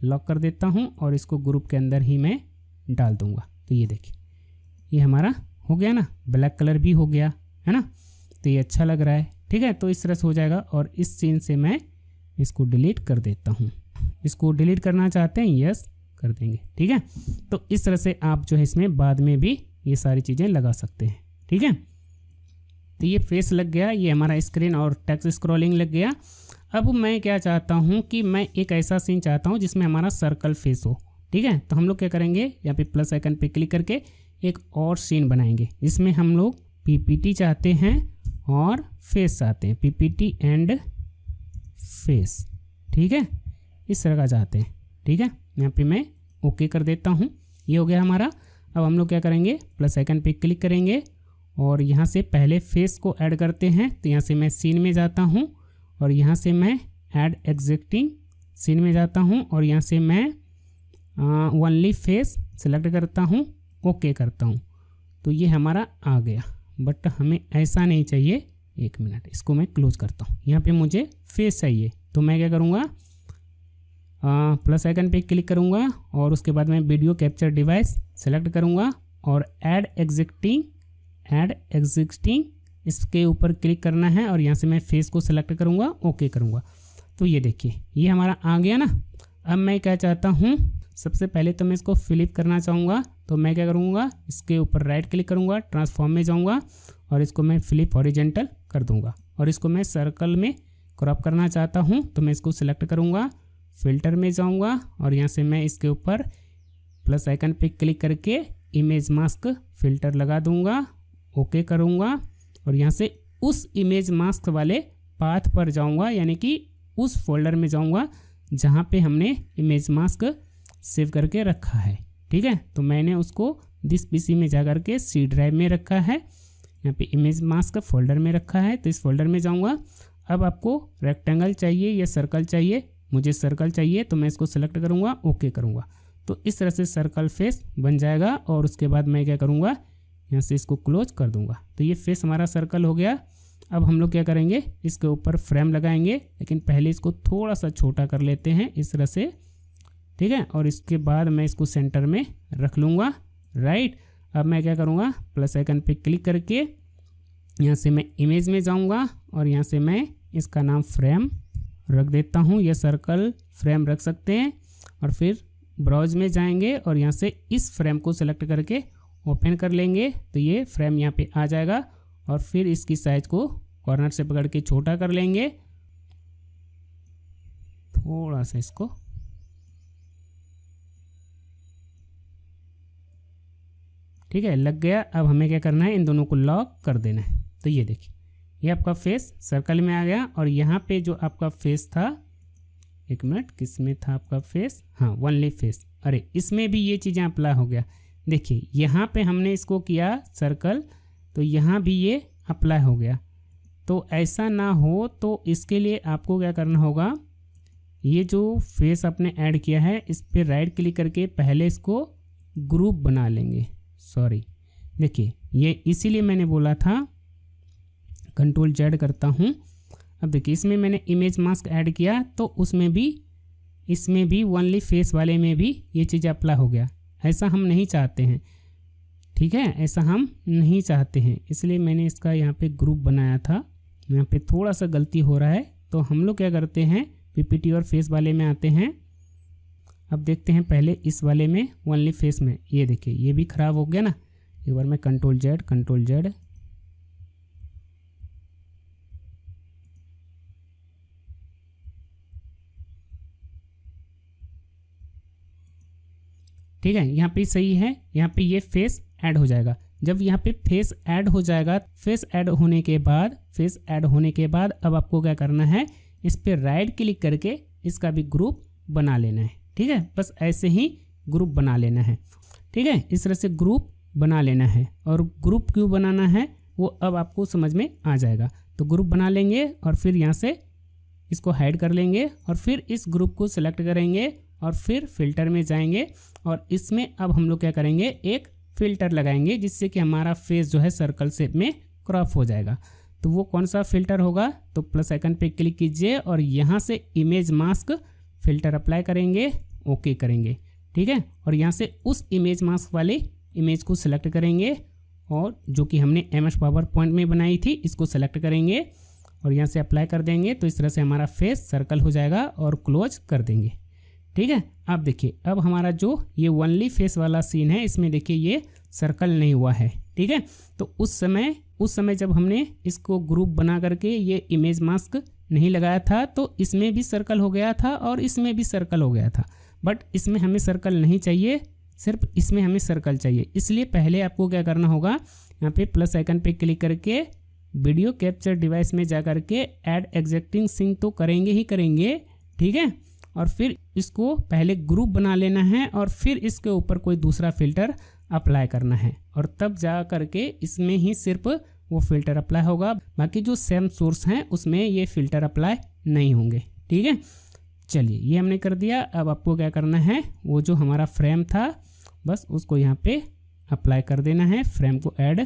लॉक कर देता हूँ और इसको ग्रुप के अंदर ही मैं डाल दूँगा। तो ये देखिए ये हमारा हो गया ना, ब्लैक कलर भी हो गया है ना, तो ये अच्छा लग रहा है। ठीक है, तो इस तरह से हो जाएगा। और इस सीन से मैं इसको डिलीट कर देता हूँ। इसको डिलीट करना चाहते हैं, यस कर देंगे। ठीक है, तो इस तरह से आप जो है इसमें बाद में भी ये सारी चीज़ें लगा सकते हैं। ठीक है, तो ये फेस लग गया, ये हमारा स्क्रीन और टेक्स्ट स्क्रॉलिंग लग गया। अब मैं क्या चाहता हूँ कि मैं एक ऐसा सीन चाहता हूँ जिसमें हमारा सर्कल फेस हो। ठीक है, तो हम लोग क्या करेंगे, यहाँ पे प्लस आइकन पे क्लिक करके एक और सीन बनाएंगे जिसमें हम लोग पीपीटी चाहते हैं और फेस चाहते हैं, पीपीटी एंड फेस। ठीक है, इस तरह का चाहते हैं। ठीक है, यहाँ पे मैं ओके कर देता हूँ, ये हो गया हमारा। अब हम लोग क्या करेंगे, प्लस आइकन पे क्लिक करेंगे और यहाँ से पहले फेस को ऐड करते हैं। तो यहाँ से मैं सीन में जाता हूँ और यहाँ से मैं ऐड एग्जिस्टिंग सीन में जाता हूँ और यहाँ से मैं ओनली फेस सेलेक्ट करता हूँ, ओके करता हूँ। तो ये हमारा आ गया, बट हमें ऐसा नहीं चाहिए। एक मिनट, इसको मैं क्लोज करता हूँ। यहाँ पे मुझे फेस चाहिए, तो मैं क्या करूँगा, प्लस आइकन पे क्लिक करूँगा और उसके बाद मैं वीडियो कैप्चर डिवाइस सेलेक्ट करूँगा और ऐड एग्जिस्टिंग इसके ऊपर क्लिक करना है और यहाँ से मैं फेस को सेलेक्ट करूँगा, ओके करूँगा। तो ये देखिए ये हमारा आ गया ना। अब मैं क्या चाहता हूँ, सबसे पहले तो मैं इसको फ्लिप करना चाहूँगा। तो मैं क्या करूँगा, इसके ऊपर राइट क्लिक करूँगा, ट्रांसफॉर्म में जाऊँगा और इसको मैं फ्लिप हॉरिजेंटल कर दूँगा। और इसको मैं सर्कल में क्रॉप करना चाहता हूँ, तो मैं इसको सिलेक्ट करूँगा, फिल्टर में जाऊँगा और यहाँ से मैं इसके ऊपर प्लस आइकन पे क्लिक करके इमेज मास्क फिल्टर लगा दूँगा, ओके करूँगा और यहाँ से उस इमेज मास्क वाले पाथ पर जाऊँगा, यानी कि उस फोल्डर में जाऊँगा जहाँ पे हमने इमेज मास्क सेव करके रखा है। ठीक है, तो मैंने उसको दिस पीसी में जा कर के सी ड्राइव में रखा है, यहाँ पे इमेज मास्क फोल्डर में रखा है। तो इस फोल्डर में जाऊँगा। अब आपको रेक्टेंगल चाहिए या सर्कल चाहिए, मुझे सर्कल चाहिए, तो मैं इसको सेलेक्ट करूँगा, ओके करूँगा। तो इस तरह से सर्कल फेस बन जाएगा और उसके बाद मैं क्या करूँगा, यहाँ से इसको क्लोज कर दूँगा। तो ये फेस हमारा सर्कल हो गया। अब हम लोग क्या करेंगे, इसके ऊपर फ्रेम लगाएंगे, लेकिन पहले इसको थोड़ा सा छोटा कर लेते हैं इस तरह से। ठीक है, और इसके बाद मैं इसको सेंटर में रख लूँगा, राइट। अब मैं क्या करूँगा, प्लस आइकन पे क्लिक करके यहाँ से मैं इमेज में जाऊँगा और यहाँ से मैं इसका नाम फ्रेम रख देता हूँ, या सर्कल फ्रेम रख सकते हैं। और फिर ब्राउज में जाएंगे और यहाँ से इस फ्रेम को सेलेक्ट करके ओपन कर लेंगे। तो ये फ्रेम यहाँ पे आ जाएगा और फिर इसकी साइज को कॉर्नर से पकड़ के छोटा कर लेंगे, थोड़ा सा इसको। ठीक है, लग गया। अब हमें क्या करना है, इन दोनों को लॉक कर देना है। तो ये देखिए ये आपका फेस सर्कल में आ गया और यहाँ पे जो आपका फेस था, एक मिनट, किस में था आपका फेस, हाँ ओनली फेस, अरे इसमें भी ये चीज़ें अप्लाई हो गया। देखिए यहाँ पे हमने इसको किया सर्कल, तो यहाँ भी ये अप्लाई हो गया। तो ऐसा ना हो तो इसके लिए आपको क्या करना होगा, ये जो फेस आपने ऐड किया है इस पर राइट क्लिक करके पहले इसको ग्रुप बना लेंगे, सॉरी देखिए ये इसीलिए मैंने बोला था कंट्रोल जेड करता हूँ। अब देखिए इसमें मैंने इमेज मास्क ऐड किया तो उसमें भी, इसमें भी ओनली फेस वाले में भी ये चीज़ अप्लाई हो गया। ऐसा हम नहीं चाहते हैं, ठीक है, ऐसा हम नहीं चाहते हैं, इसलिए मैंने इसका यहाँ पे ग्रुप बनाया था। यहाँ पे थोड़ा सा गलती हो रहा है, तो हम लोग क्या करते हैं पीपीटी और फेस वाले में आते हैं। अब देखते हैं पहले इस वाले में ओनली फेस में, ये देखिए ये भी ख़राब हो गया ना। एक बार मैं कंट्रोल जेड ठीक है, यहाँ पे सही है, यहाँ पे ये फेस ऐड हो जाएगा। जब यहाँ पे फेस ऐड हो जाएगा, फेस ऐड होने के बाद अब आपको क्या करना है, इस पर राइट क्लिक करके इसका भी ग्रुप बना लेना है। ठीक है, बस ऐसे ही ग्रुप बना लेना है। ठीक है, इस तरह से ग्रुप बना लेना है। और ग्रुप क्यों बनाना है वो अब आपको समझ में आ जाएगा। तो ग्रुप बना लेंगे और फिर यहाँ से इसको हाइड कर लेंगे और फिर इस ग्रुप को सिलेक्ट करेंगे और फिर फिल्टर में जाएंगे और इसमें अब हम लोग क्या करेंगे, एक फ़िल्टर लगाएंगे जिससे कि हमारा फेस जो है सर्कल शेप में क्रॉप हो जाएगा। तो वो कौन सा फ़िल्टर होगा, तो प्लस आइकन पे क्लिक कीजिए और यहाँ से इमेज मास्क फ़िल्टर अप्लाई करेंगे, ओके करेंगे। ठीक है, और यहाँ से उस इमेज मास्क वाले इमेज को सिलेक्ट करेंगे और जो कि हमने MS पावर पॉइंट में बनाई थी इसको सेलेक्ट करेंगे और यहाँ से अप्लाई कर देंगे। तो इस तरह से हमारा फेस सर्कल हो जाएगा और क्लोज कर देंगे। ठीक है, अब देखिए अब हमारा जो ये ओनली फेस वाला सीन है इसमें देखिए ये सर्कल नहीं हुआ है। ठीक है, तो उस समय जब हमने इसको ग्रुप बना करके ये इमेज मास्क नहीं लगाया था तो इसमें भी सर्कल हो गया था और इसमें भी सर्कल हो गया था, बट इसमें हमें सर्कल नहीं चाहिए, सिर्फ इसमें हमें सर्कल चाहिए। इसलिए पहले आपको क्या करना होगा, यहाँ पे प्लस आइकन पे क्लिक करके वीडियो कैप्चर डिवाइस में जा करके ऐड एग्जिस्टिंग सिंक तो करेंगे ही करेंगे। ठीक है, और फिर इसको पहले ग्रुप बना लेना है और फिर इसके ऊपर कोई दूसरा फ़िल्टर अप्लाई करना है और तब जा करके इसमें ही सिर्फ वो फ़िल्टर अप्लाई होगा, बाकी जो सेम सोर्स हैं उसमें ये फ़िल्टर अप्लाई नहीं होंगे। ठीक है, चलिए ये हमने कर दिया। अब आपको क्या करना है, वो जो हमारा फ्रेम था बस उसको यहाँ पे अप्लाई कर देना है, फ्रेम को ऐड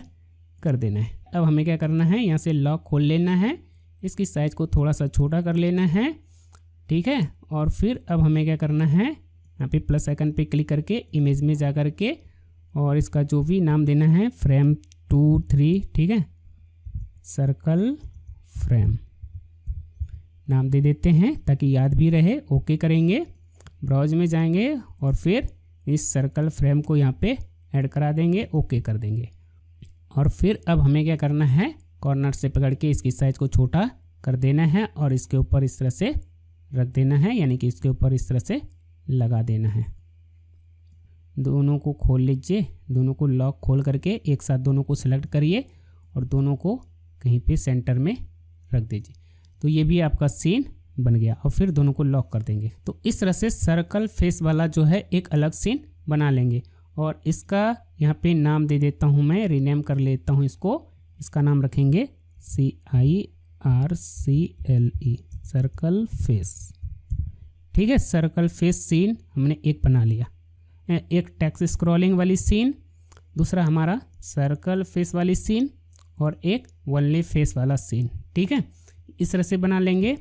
कर देना है। अब हमें क्या करना है, यहाँ से लॉक खोल लेना है, इसकी साइज़ को थोड़ा सा छोटा कर लेना है। ठीक है, और फिर अब हमें क्या करना है, यहाँ पे प्लस आइकन पे क्लिक करके इमेज में जा कर के और इसका जो भी नाम देना है फ्रेम 2 3, ठीक है, सर्कल फ्रेम नाम दे देते हैं ताकि याद भी रहे। ओके करेंगे, ब्राउज में जाएंगे और फिर इस सर्कल फ्रेम को यहाँ पे ऐड करा देंगे, ओके कर देंगे। और फिर अब हमें क्या करना है, कॉर्नर से पकड़ के इसकी साइज़ को छोटा कर देना है और इसके ऊपर इस तरह से रख देना है, यानी कि इसके ऊपर इस तरह से लगा देना है। दोनों को खोल लीजिए, दोनों को लॉक खोल करके एक साथ दोनों को सिलेक्ट करिए और दोनों को कहीं पे सेंटर में रख दीजिए। तो ये भी आपका सीन बन गया और फिर दोनों को लॉक कर देंगे। तो इस तरह से सर्कल फेस वाला जो है एक अलग सीन बना लेंगे और इसका यहाँ पे नाम दे देता हूँ, मैं रीनेम कर लेता हूँ इसको। इसका नाम रखेंगे CIRCLE, सर्कल फेस। ठीक है, सर्कल फेस सीन हमने एक बना लिया, एक टेक्स्ट स्क्रॉलिंग वाली सीन, दूसरा हमारा सर्कल फेस वाली सीन और एक ओनली फेस वाला सीन। ठीक है, इस तरह से बना लेंगे।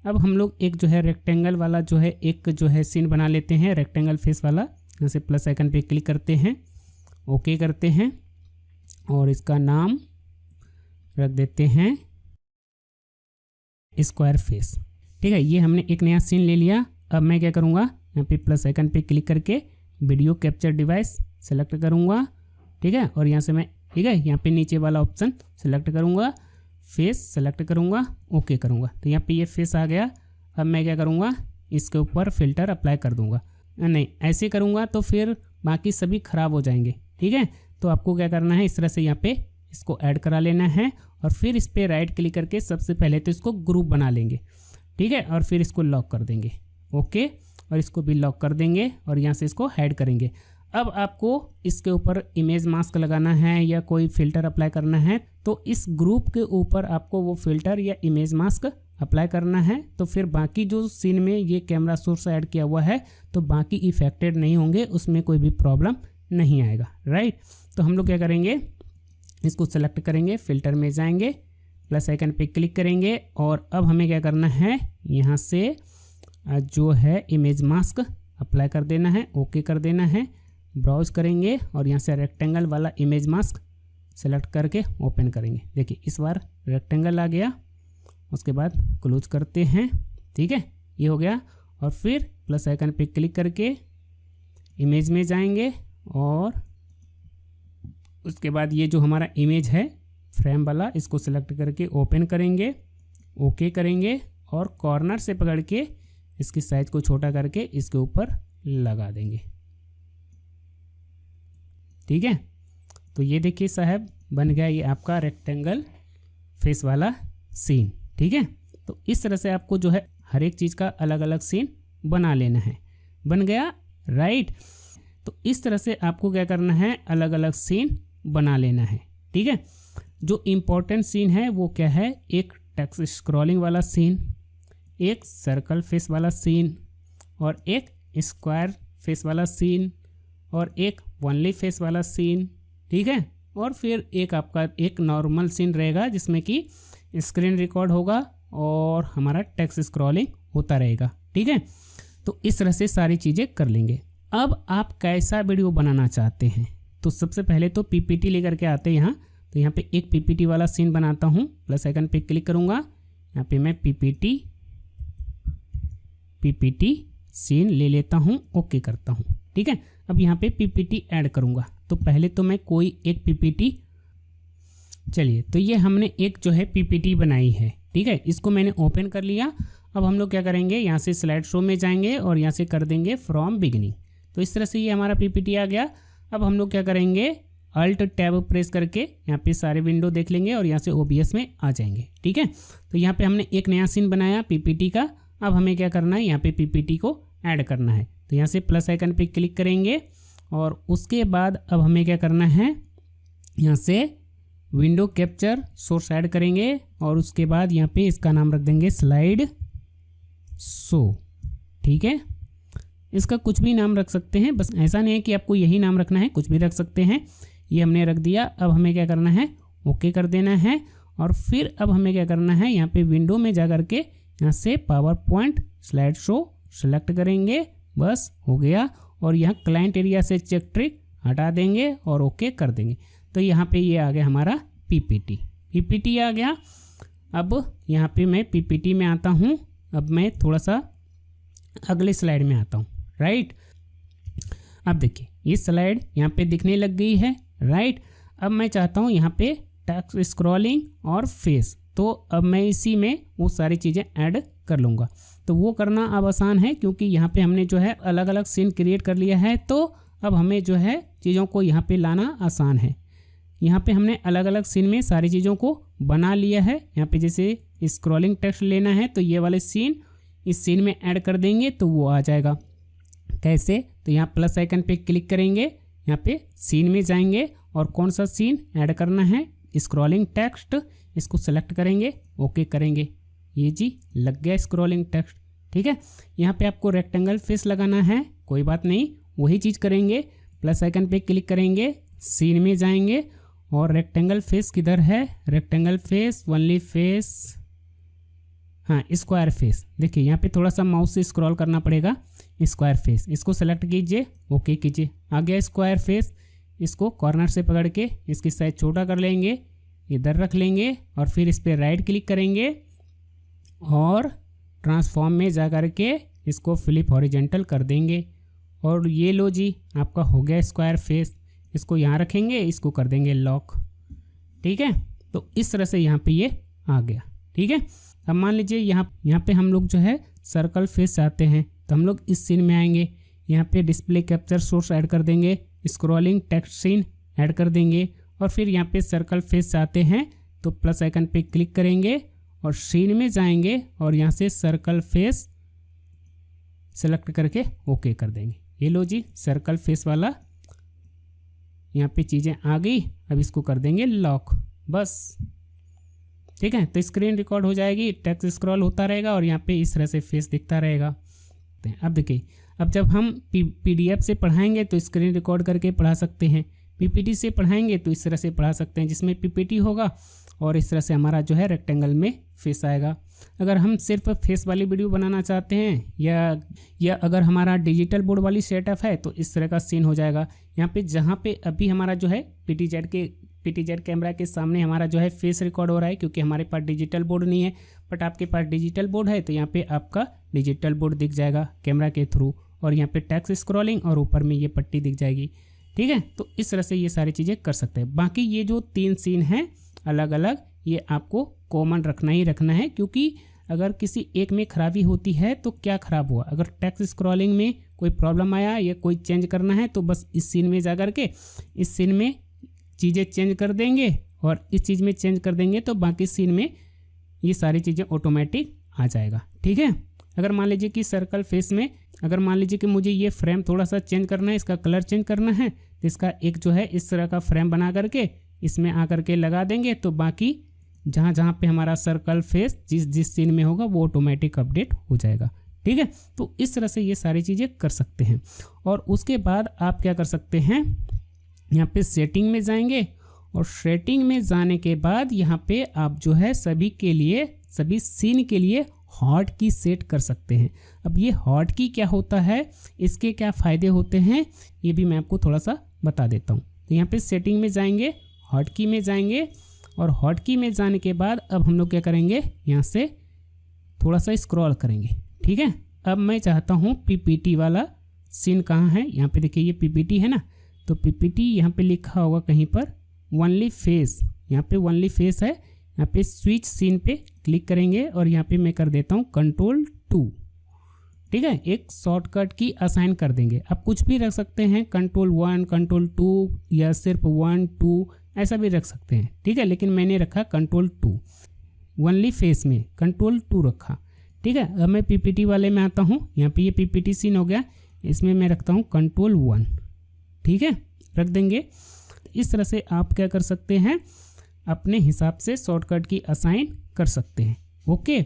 अब हम लोग एक जो है रेक्टेंगल वाला जो है एक जो है सीन बना लेते हैं, रेक्टेंगल फेस वाला। यहाँ से प्लस आइकन पे क्लिक करते हैं, ओके करते हैं और इसका नाम रख देते हैं स्क्वायर फेस। ठीक है, ये हमने एक नया सीन ले लिया। अब मैं क्या करूँगा, यहाँ पे प्लस आइकन पे क्लिक करके वीडियो कैप्चर डिवाइस सेलेक्ट करूँगा। ठीक है, और यहाँ से मैं, ठीक है, यहाँ पे नीचे वाला ऑप्शन सेलेक्ट करूँगा, फेस सेलेक्ट करूँगा, ओके करूँगा। तो यहाँ पे ये फेस आ गया। अब मैं क्या करूँगा, इसके ऊपर फ़िल्टर अप्लाई कर दूँगा। नहीं, ऐसे करूँगा तो फिर बाकी सभी ख़राब हो जाएंगे। ठीक है, तो आपको क्या करना है, इस तरह से यहाँ पे इसको ऐड करा लेना है और फिर इस पर राइट क्लिक करके सबसे पहले तो इसको ग्रुप बना लेंगे। ठीक है, और फिर इसको लॉक कर देंगे, ओके, और इसको भी लॉक कर देंगे और यहाँ से इसको हाइड करेंगे। अब आपको इसके ऊपर इमेज मास्क लगाना है या कोई फ़िल्टर अप्लाई करना है तो इस ग्रुप के ऊपर आपको वो फ़िल्टर या इमेज मास्क अप्लाई करना है। तो फिर बाकी जो सीन में ये कैमरा सोर्स ऐड किया हुआ है तो बाकी इफेक्टेड नहीं होंगे, उसमें कोई भी प्रॉब्लम नहीं आएगा। राइट, तो तो हम लोग क्या करेंगे, इसको सेलेक्ट करेंगे, फिल्टर में जाएंगे, प्लस आइकन पे क्लिक करेंगे और अब हमें क्या करना है, यहाँ से जो है इमेज मास्क अप्लाई कर देना है, ओके कर देना है। ब्राउज करेंगे और यहाँ से रेक्टेंगल वाला इमेज मास्क सेलेक्ट करके ओपन करेंगे। देखिए इस बार रेक्टेंगल आ गया, उसके बाद क्लोज करते हैं। ठीक है, ये हो गया। और फिर प्लस आइकन पे क्लिक करके इमेज में जाएंगे और उसके बाद ये जो हमारा इमेज है फ्रेम वाला, इसको सेलेक्ट करके ओपन करेंगे, ओके करेंगे और कॉर्नर से पकड़ के इसकी साइज को छोटा करके इसके ऊपर लगा देंगे। ठीक है, तो ये देखिए साहब बन गया ये आपका रेक्टेंगल फेस वाला सीन। ठीक है, तो इस तरह से आपको जो है हर एक चीज़ का अलग अलग सीन बना लेना है। बन गया, राइट। तो इस तरह से आपको क्या करना है, अलग अलग सीन बना लेना है। ठीक है, जो इम्पोर्टेंट सीन है वो क्या है, एक टेक्स्ट स्क्रॉलिंग वाला सीन, एक सर्कल फेस वाला सीन और एक स्क्वायर फेस वाला सीन और एक ओनली फेस वाला सीन। ठीक है, और फिर एक आपका एक नॉर्मल सीन रहेगा जिसमें कि स्क्रीन रिकॉर्ड होगा और हमारा टेक्स्ट स्क्रॉलिंग होता रहेगा। ठीक है, तो इस तरह से सारी चीज़ें कर लेंगे। अब आप कैसा वीडियो बनाना चाहते हैं, तो सबसे पहले तो पीपीटी लेकर के आते हैं यहाँ। तो यहाँ पे एक पीपीटी वाला सीन बनाता हूँ, प्लस आइकन पे क्लिक करूँगा, यहाँ पे मैं पीपीटी सीन ले लेता हूँ, ओके करता हूँ। ठीक है, अब यहाँ पे पीपीटी ऐड करूँगा। तो पहले तो मैं कोई एक पीपीटी, चलिए तो ये हमने एक जो है पीपीटी बनाई है। ठीक है, इसको मैंने ओपन कर लिया। अब हम लोग क्या करेंगे, यहाँ से स्लाइड शो में जाएंगे और यहाँ से कर देंगे फ्रॉम बिगिनिंग। तो इस तरह से ये हमारा पीपीटी आ गया। अब हम लोग क्या करेंगे, अल्ट टैब प्रेस करके यहाँ पे सारे विंडो देख लेंगे और यहाँ से ओबीएस में आ जाएंगे। ठीक है, तो यहाँ पे हमने एक नया सीन बनाया पीपीटी का। अब हमें क्या करना है, यहाँ पे पीपीटी को ऐड करना है। तो यहाँ से प्लस आइकन पे क्लिक करेंगे और उसके बाद अब हमें क्या करना है, यहाँ से विंडो कैप्चर सोर्स ऐड करेंगे और उसके बाद यहाँ पे इसका नाम रख देंगे स्लाइड शो। ठीक है, इसका कुछ भी नाम रख सकते हैं, बस ऐसा नहीं है कि आपको यही नाम रखना है, कुछ भी रख सकते हैं। ये हमने रख दिया। अब हमें क्या करना है, ओके कर देना है। और फिर अब हमें क्या करना है, यहाँ पे विंडो में जा करके यहाँ से power point slide show select करेंगे, बस हो गया। और यहाँ क्लाइंट एरिया से चेक ट्रिक हटा देंगे और ओके कर देंगे। तो यहाँ पे ये आ गया हमारा पीपीटी आ गया। अब यहाँ पे मैं पीपीटी में आता हूँ। अब मैं थोड़ा सा अगले स्लाइड में आता हूँ, राइट। अब देखिए ये स्लाइड यहाँ पे दिखने लग गई है, राइट। अब मैं चाहता हूँ यहाँ पे टेक्स्ट स्क्रॉलिंग और फेस, तो अब मैं इसी में वो सारी चीज़ें ऐड कर लूँगा। तो वो करना अब आसान है क्योंकि यहाँ पे हमने जो है अलग अलग सीन क्रिएट कर लिया है। तो अब हमें जो है चीज़ों को यहाँ पे लाना आसान है। यहाँ पे हमने अलग अलग सीन में सारी चीज़ों को बना लिया है। यहाँ पे जैसे स्क्रॉलिंग टेक्स्ट लेना है तो ये वाले सीन इस सीन में ऐड कर देंगे तो वो आ जाएगा। कैसे, तो यहाँ प्लस आइकन पे क्लिक करेंगे, यहाँ पे सीन में जाएंगे और कौन सा सीन ऐड करना है, स्क्रॉलिंग टेक्स्ट, इसको सेलेक्ट करेंगे, ओके करेंगे। ये जी लग गया स्क्रॉलिंग टेक्स्ट। ठीक है, यहाँ पे आपको रेक्टेंगल फेस लगाना है, कोई बात नहीं, वही चीज़ करेंगे। प्लस आइकन पे क्लिक करेंगे, सीन में जाएंगे और रेक्टेंगल फेस किधर है, रेक्टेंगल फेस, ओनली फेस, हाँ स्क्वायर फेस। देखिए यहाँ पे थोड़ा सा माउस से स्क्रॉल करना पड़ेगा, स्क्वायर फेस, इसको सेलेक्ट कीजिए, ओके कीजिए, आ गया स्क्वायर फेस। इसको कॉर्नर से पकड़ के इसकी साइज छोटा कर लेंगे, इधर रख लेंगे और फिर इस पर राइट क्लिक करेंगे और ट्रांसफॉर्म में जा कर के इसको फ्लिप हॉरिजेंटल कर देंगे। और ये लो जी आपका हो गया स्क्वायर फेस। इसको यहाँ रखेंगे, इसको कर देंगे लॉक। ठीक है, तो इस तरह से यहाँ पे ये आ गया। ठीक है, अब मान लीजिए यहाँ पे हम लोग जो है सर्कल फेस चाहते हैं तो हम लोग इस सीन में आएंगे, यहाँ पे डिस्प्ले कैप्चर सोर्स ऐड कर देंगे, स्क्रॉलिंग टेक्स्ट सीन ऐड कर देंगे और फिर यहाँ पे सर्कल फेस चाहते हैं तो प्लस आइकन पे क्लिक करेंगे और सीन में जाएंगे और यहाँ से सर्कल फेस सेलेक्ट करके ओके कर देंगे। ये लो जी सर्कल फेस वाला यहाँ पे चीज़ें आ गई। अब इसको कर देंगे लॉक, बस। ठीक है, तो स्क्रीन रिकॉर्ड हो जाएगी, टेक्स्ट स्क्रॉल होता रहेगा और यहाँ पे इस तरह से फेस दिखता रहेगा। अब देखिए, अब जब हम पीडीएफ से पढ़ाएंगे तो स्क्रीन रिकॉर्ड करके पढ़ा सकते हैं, पीपीटी से पढ़ाएंगे तो इस तरह से पढ़ा सकते हैं, जिसमें पीपीटी होगा और इस तरह से हमारा जो है रेक्टेंगल में फेस आएगा। अगर हम सिर्फ फेस वाली वीडियो बनाना चाहते हैं या अगर हमारा डिजिटल बोर्ड वाली सेटअप है तो इस तरह का सीन हो जाएगा। यहाँ पे जहाँ पे अभी हमारा जो है पीटीजेड कैमरा के सामने हमारा जो है फेस रिकॉर्ड हो रहा है, क्योंकि हमारे पास डिजिटल बोर्ड नहीं है। बट आपके पास डिजिटल बोर्ड है तो यहाँ पे आपका डिजिटल बोर्ड दिख जाएगा कैमरा के थ्रू, और यहाँ पे टेक्स्ट स्क्रॉलिंग और ऊपर में ये पट्टी दिख जाएगी। ठीक है, तो इस तरह से ये सारी चीज़ें कर सकते हैं। बाकी ये जो 3 सीन हैं अलग अलग, ये आपको कॉमन रखना ही रखना है, क्योंकि अगर किसी एक में खराबी होती है तो क्या ख़राब हुआ। अगर टेक्स्ट स्क्रॉलिंग में कोई प्रॉब्लम आया या कोई चेंज करना है तो बस इस सीन में जा कर के इस सीन में चीज़ें चेंज कर देंगे और इस चीज़ में चेंज कर देंगे तो बाकी सीन में ये सारी चीज़ें ऑटोमेटिक आ जाएगा। ठीक है, अगर मान लीजिए कि सर्कल फेस में अगर मान लीजिए कि मुझे ये फ्रेम थोड़ा सा चेंज करना है, इसका कलर चेंज करना है, तो इसका एक जो है इस तरह का फ्रेम बना करके इसमें आकर के लगा देंगे तो बाकी जहाँ जहाँ पे हमारा सर्कल फेस जिस सीन में होगा वो ऑटोमेटिक अपडेट हो जाएगा। ठीक है, तो इस तरह से ये सारी चीज़ें कर सकते हैं। और उसके बाद आप क्या कर सकते हैं, यहाँ पे सेटिंग में जाएंगे और सेटिंग में जाने के बाद यहाँ पे आप जो है सभी सीन के लिए हॉट की सेट कर सकते हैं। अब ये हॉट की क्या होता है, इसके क्या फ़ायदे होते हैं, ये भी मैं आपको थोड़ा सा बता देता हूँ। तो यहाँ पे सेटिंग में जाएंगे, हॉट की में जाएंगे और हॉट की में जाने के बाद अब हम लोग क्या करेंगे, यहाँ से थोड़ा सा स्क्रॉल करेंगे। ठीक है, अब मैं चाहता हूँ पीपीटी वाला सीन कहाँ है, यहाँ पे देखिए ये पीपीटी है ना, तो पीपीटी यहाँ पे लिखा होगा कहीं पर ओनली फेस, यहाँ पे ओनली फेस है। यहाँ पे स्विच सीन पे क्लिक करेंगे और यहाँ पे मैं कर देता हूँ Ctrl 2। ठीक है, एक शॉर्टकट की असाइन कर देंगे। आप कुछ भी रख सकते हैं, Ctrl 1, Ctrl 2 या सिर्फ 1, 2 ऐसा भी रख सकते हैं। ठीक है, लेकिन मैंने रखा Ctrl 2, ओनली फेस में Ctrl 2 रखा। ठीक है, अब मैं पीपीटी वाले में आता हूँ, यहाँ पे ये पीपीटी सीन हो गया, इसमें मैं रखता हूँ Ctrl 1। ठीक है, रख देंगे। इस तरह से आप क्या कर सकते हैं, अपने हिसाब से शॉर्टकट की असाइन कर सकते हैं। ओके,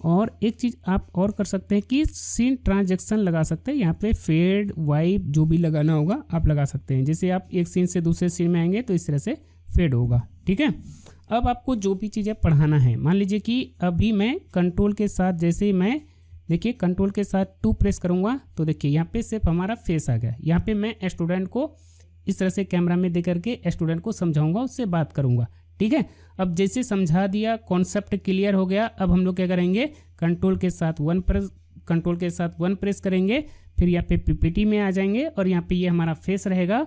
और एक चीज़ आप और कर सकते हैं कि सीन ट्रांजैक्शन लगा सकते हैं। यहाँ पे फेड वाइप जो भी लगाना होगा आप लगा सकते हैं। जैसे आप एक सीन से दूसरे सीन में आएंगे तो इस तरह से फेड होगा। ठीक है, अब आपको जो भी चीज़ें पढ़ाना है, मान लीजिए कि अभी मैं कंट्रोल के साथ जैसे ही मैं देखिए कंट्रोल के साथ 2 प्रेस करूँगा तो देखिए यहाँ पे सिर्फ हमारा फेस आ गया। यहाँ पे मैं स्टूडेंट को इस तरह से कैमरा में दे करके स्टूडेंट को समझाऊंगा, उससे बात करूंगा। ठीक है, अब जैसे समझा दिया, कॉन्सेप्ट क्लियर हो गया। अब हम लोग क्या करेंगे, कंट्रोल के साथ 1 प्रेस करेंगे, फिर यहाँ पे पीपीटी में आ जाएंगे और यहाँ पे ये हमारा फेस रहेगा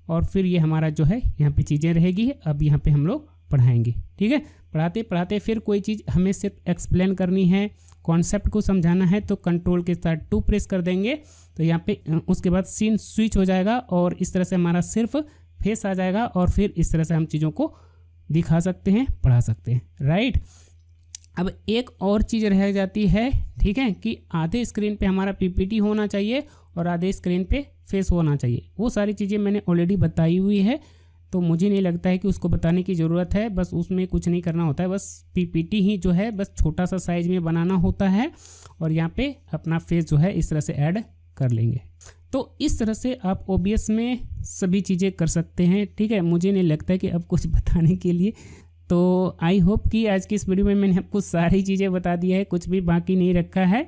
और फिर ये हमारा जो है यहाँ पे चीज़ें रहेगी। अब यहाँ पे हम लोग पढ़ाएंगे। ठीक है, पढ़ाते पढ़ाते फिर कोई चीज़ हमें सिर्फ एक्सप्लेन करनी है, कॉन्सेप्ट को समझाना है तो कंट्रोल के साथ 2 प्रेस कर देंगे तो यहाँ पे उसके बाद सीन स्विच हो जाएगा और इस तरह से हमारा सिर्फ फेस आ जाएगा और फिर इस तरह से हम चीज़ों को दिखा सकते हैं, पढ़ा सकते हैं। राइट, अब एक और चीज़ रह जाती है, ठीक है, कि आधे स्क्रीन पे हमारा पीपीटी होना चाहिए और आधे स्क्रीन पे फेस होना चाहिए। वो सारी चीज़ें मैंने ऑलरेडी बताई हुई है, तो मुझे नहीं लगता है कि उसको बताने की ज़रूरत है। बस उसमें कुछ नहीं करना होता है, बस पीपीटी ही जो है बस छोटा सा साइज में बनाना होता है और यहाँ पे अपना फेस जो है इस तरह से ऐड कर लेंगे। तो इस तरह से आप OBS में सभी चीज़ें कर सकते हैं। ठीक है, मुझे नहीं लगता है कि अब कुछ बताने के लिए, तो आई होप कि आज की इस वीडियो में मैंने आपको सारी चीज़ें बता दी है, कुछ भी बाकी नहीं रखा है।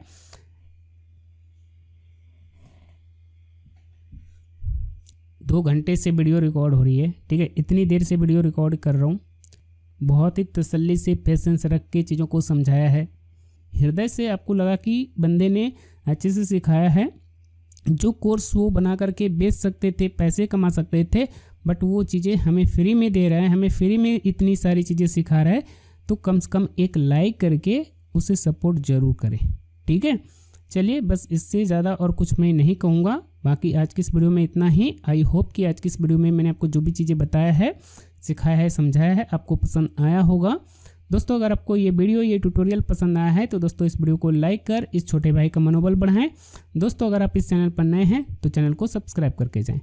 2 घंटे से वीडियो रिकॉर्ड हो रही है। ठीक है, इतनी देर से वीडियो रिकॉर्ड कर रहा हूँ, बहुत ही तसल्ली से पेशेंस रख के चीज़ों को समझाया है। हृदय से आपको लगा कि बंदे ने अच्छे से सिखाया है। जो कोर्स वो बना करके बेच सकते थे, पैसे कमा सकते थे, बट वो चीज़ें हमें फ्री में दे रहा है, हमें फ्री में इतनी सारी चीज़ें सिखा रहा है, तो कम से कम एक लाइक करके उसे सपोर्ट ज़रूर करें। ठीक है, चलिए बस इससे ज़्यादा और कुछ मैं नहीं कहूँगा। बाकी आज की इस वीडियो में इतना ही। आई होप कि आज की इस वीडियो में मैंने आपको जो भी चीज़ें बताया है, सिखाया है, समझाया है, आपको पसंद आया होगा। दोस्तों अगर आपको ये वीडियो, ये ट्यूटोरियल पसंद आया है तो दोस्तों इस वीडियो को लाइक कर इस छोटे भाई का मनोबल बढ़ाएं। दोस्तों अगर आप इस चैनल पर नए हैं तो चैनल को सब्सक्राइब करके जाएं।